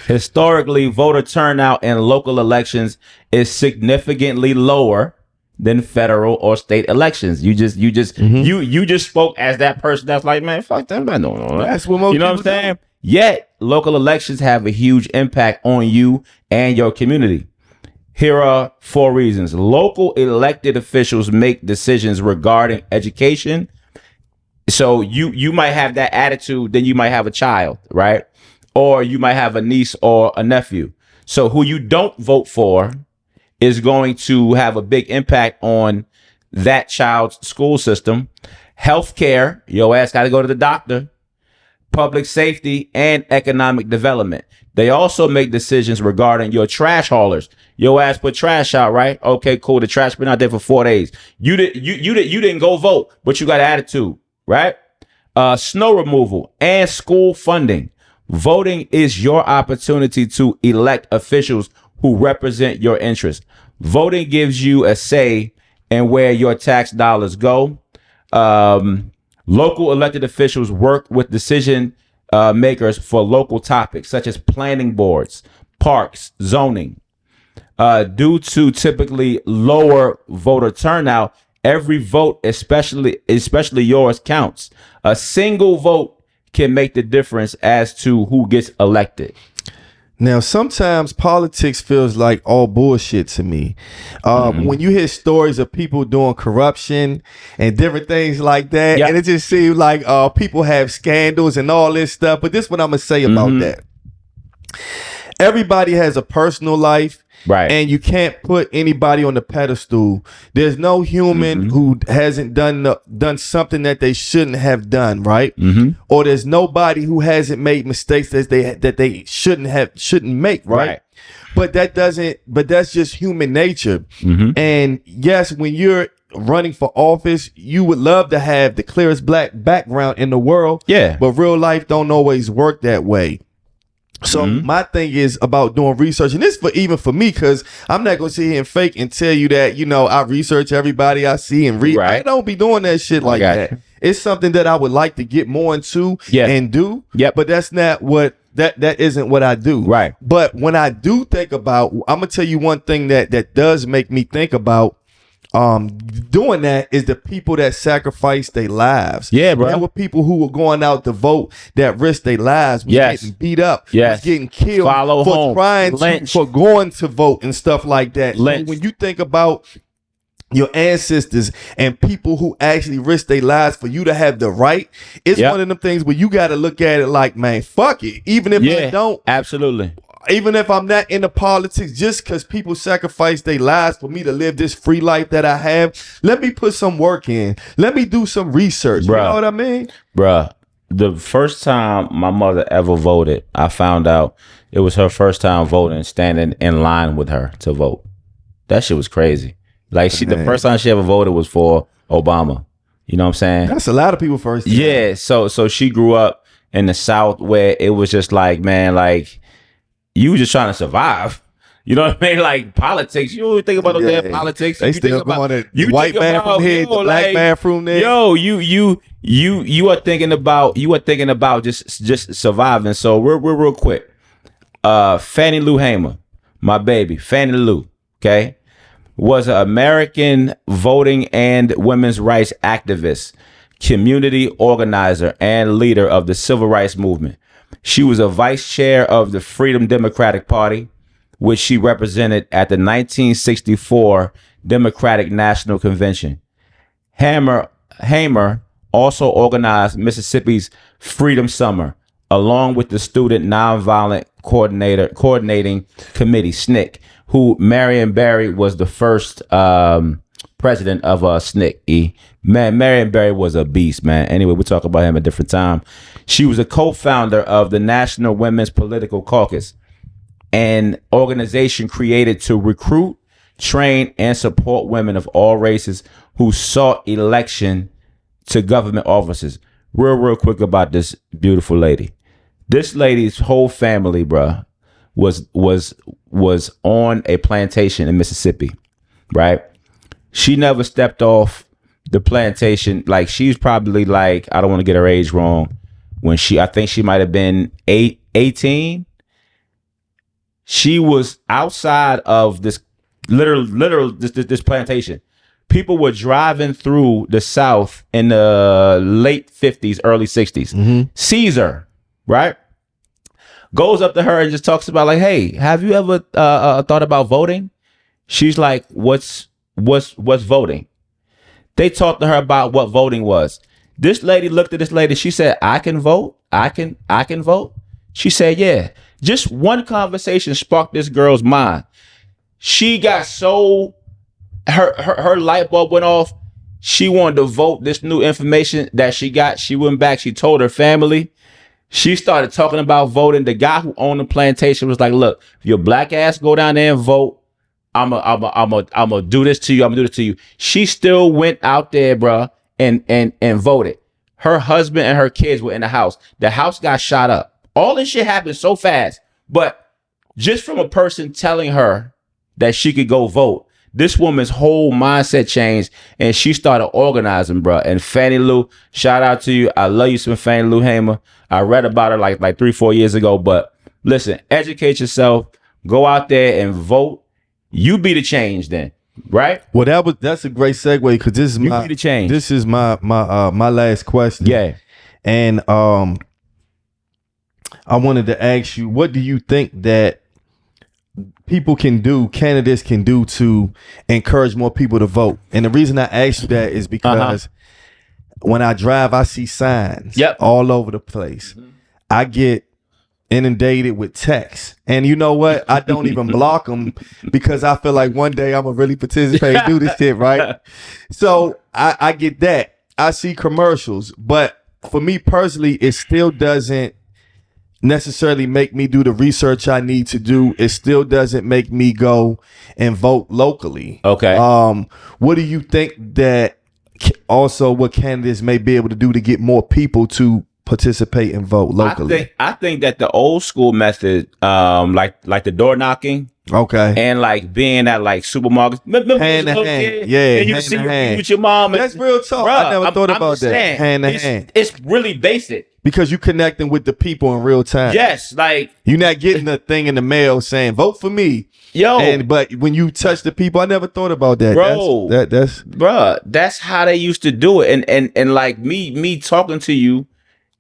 Historically, voter turnout in local elections is significantly lower than federal or state elections. You just spoke as that person that's like, man, fuck that, man. No. That's what most you know what I'm saying? Do. Yet, local elections have a huge impact on you and your community. Here are 4 reasons. Local elected officials make decisions regarding education. So you might have that attitude, then you might have a child, right? Or you might have a niece or a nephew. So who you don't vote for is going to have a big impact on that child's school system. Healthcare, your ass got to go to the doctor. public safety, and economic development. They also make decisions regarding your trash haulers. Your ass put trash out, right? Okay, cool. The trash been out there for 4 days. You didn't go vote, but you got attitude, right? Snow removal and school funding. Voting is your opportunity to elect officials who represent your interests. Voting gives you a say in where your tax dollars go. Local elected officials work with decision makers for local topics such as planning boards, parks, zoning. Due to typically lower voter turnout, every vote, especially yours, counts. A single vote can make the difference as to who gets elected. Now, sometimes politics feels like all bullshit to me. When you hear stories of people doing corruption and different things like that, and it just seems like people have scandals and all this stuff. But this is what I'm going to say about that. Everybody has a personal life. Right. And you can't put anybody on the pedestal. There's no human who hasn't done something that they shouldn't have done, right? Or there's nobody who hasn't made mistakes that they shouldn't make, right? But that's just human nature. And yes, when you're running for office, you would love to have the clearest black background in the world. Yeah. But real life don't always work that way. So my thing is about doing research, and this even for me, because I'm not gonna sit here and fake and tell you that I research everybody I see and read. I don't be doing that shit like that. It's something that I would like to get more into and do. But that's not what that isn't what I do. Right. But when I do think about, I'm gonna tell you one thing that does make me think about doing that is the people that sacrifice their lives. Yeah, bro. There were people who were going out to vote that risked their lives, was getting beat up, was getting killed for going to vote and stuff like that. So when you think about your ancestors and people who actually risk their lives for you to have the right, it's one of them things where you got to look at it like, man, fuck it. Even if I don't. Absolutely. Even if I'm not into politics, just because people sacrifice their lives for me to live this free life that I have, let me put some work in. Let me do some research. Bruh, you know what I mean? Bruh, the first time my mother ever voted, I found out it was her first time voting, standing in line with her to vote. That shit was crazy. Like the first time she ever voted was for Obama. You know what I'm saying? That's a lot of people first time. Yeah. So she grew up in the South where it was just like, man, like, you were just trying to survive. You know what I mean? Like politics. You don't think about no damn politics. They still going to the white man from here, the black man from there. Yo, you are thinking about just surviving. So we're real quick. Fannie Lou Hamer, my baby, Fannie Lou, okay, was an American voting and women's rights activist, community organizer, and leader of the civil rights movement. She was a vice chair of the Freedom Democratic Party, which she represented at the 1964 Democratic National Convention. Hamer also organized Mississippi's Freedom Summer, along with the Student Nonviolent Coordinating Committee, SNCC, who Marion Barry was the first president of SNCC. Man, Marion Barry was a beast, man. Anyway, we'll talk about him at a different time. She was a co-founder of the National Women's Political Caucus, an organization created to recruit, train, and support women of all races who sought election to government offices. Real quick about this beautiful lady. This lady's whole family, bruh, was on a plantation in Mississippi, right? She never stepped off the plantation. Like, she's probably like, I don't want to get her age wrong, when I think she might have been 18. She was outside of this literal this plantation. People were driving through the South in the late 50s, early 60s. Sees her, right? Goes up to her and just talks about, like, hey, have you ever thought about voting? She's like, what's voting? They talked to her about what voting was. This lady looked at this lady. She said, I can vote. I can vote. She said, yeah. Just one conversation sparked this girl's mind. She got so, her light bulb went off. She wanted to vote. This new information that she got, she went back. She told her family. She started talking about voting. The guy who owned the plantation was like, look, if your black ass go down there and vote, I'm a do this to you. I'm gonna do this to you. She still went out there, bruh, and voted. Her husband and her kids were in the house. The house got shot up. All this shit happened so fast. But just from a person telling her that she could go vote, this woman's whole mindset changed, and she started organizing, bro. And Fannie Lou, shout out to you. I love you some Fannie Lou Hamer. I read about her like 3-4 years ago. But listen, educate yourself. Go out there and vote. You be the change then, right? Well, that's a great segue because this is my be the change. This is my last question. Yeah. And I wanted to ask you, what do you think that candidates can do to encourage more people to vote? And the reason I asked you that is because when I drive, I see signs all over the place. Mm-hmm. I get inundated with texts. And you know what? I don't even block them because I feel like one day I'm going to really participate and do this shit, right? So I get that. I see commercials. But for me personally, it still doesn't necessarily make me do the research I need to do. It still doesn't make me go and vote locally. Okay. What do you think that also what candidates may be able to do to get more people to participate and vote locally? I think that the old school method, like the door knocking, okay, and like being at like supermarkets, hand to hand, yeah, and you see you with your mom. That's real talk. Bruh, I never thought about that. Hand to hand. It's really basic because you connecting with the people in real time. Yes, like you're not getting a thing in the mail saying vote for me. Yo, but when you touch the people, I never thought about that, bro. That's how they used to do it, and like me talking to you,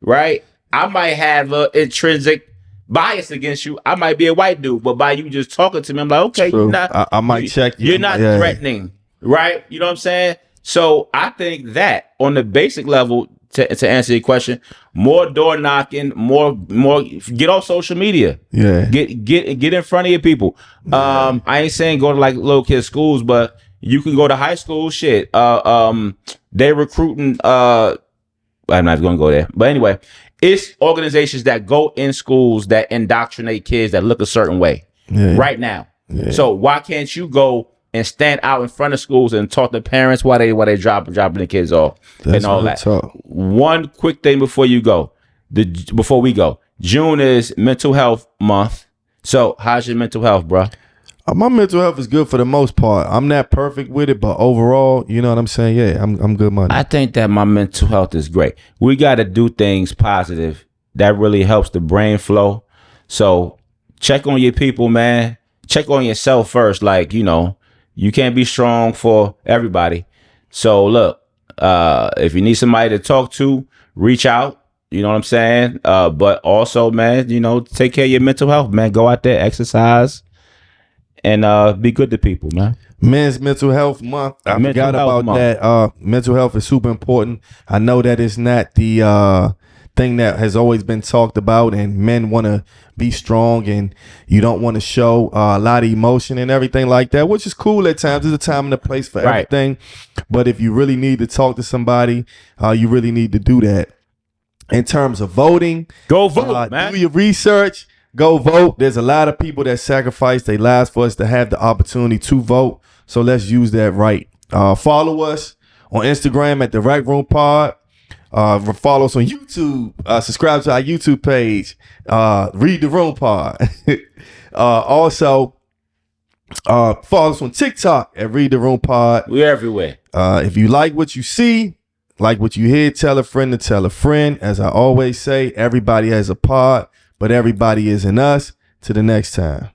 right? I might have an intrinsic bias against you. I might be a white dude, but by you just talking to me, I'm like, okay, you're not. I might check you. You're not threatening, right? You know what I'm saying? So I think that on the basic level, to answer your question, more door knocking, more get off social media. Yeah. Get in front of your people. I ain't saying go to like little kids schools, but you can go to high school. Shit. They're recruiting I'm not gonna go there. But anyway, it's organizations that go in schools that indoctrinate kids that look a certain way right now. Yeah. So why can't you go and stand out in front of schools and talk to parents while they dropping the kids off? That's and all that. Talk. One quick thing before we go. June is Mental Health Month. So how's your mental health, bro? My mental health is good for the most part. I'm not perfect with it, but overall, you know what I'm saying? Yeah, I'm good money. I think that my mental health is great. We got to do things positive. That really helps the brain flow. So check on your people, man. Check on yourself first. Like, you know, you can't be strong for everybody. So look, if you need somebody to talk to, reach out. You know what I'm saying? But also, man, you know, take care of your mental health, man. Go out there, exercise, and be good to people, man. Men's Mental Health Month. I forgot about that. Mental health is super important. I know that it's not the thing that has always been talked about, and men want to be strong and you don't want to show a lot of emotion and everything like that, which is cool at times. There's a time and a place for everything. But if you really need to talk to somebody, you really need to do that. In terms of voting, go vote, man. Do your research. Go vote. There's a lot of people that sacrifice their lives for us to have the opportunity to vote. So let's use that right. Follow us on Instagram at The Right Room Pod. Follow us on YouTube. Subscribe to our YouTube page. Read the Room Pod. Also, follow us on TikTok at Read the Room Pod. We're everywhere. If you like what you see, like what you hear, tell a friend to tell a friend. As I always say, everybody has a pod, but everybody isn't us. Till the next time.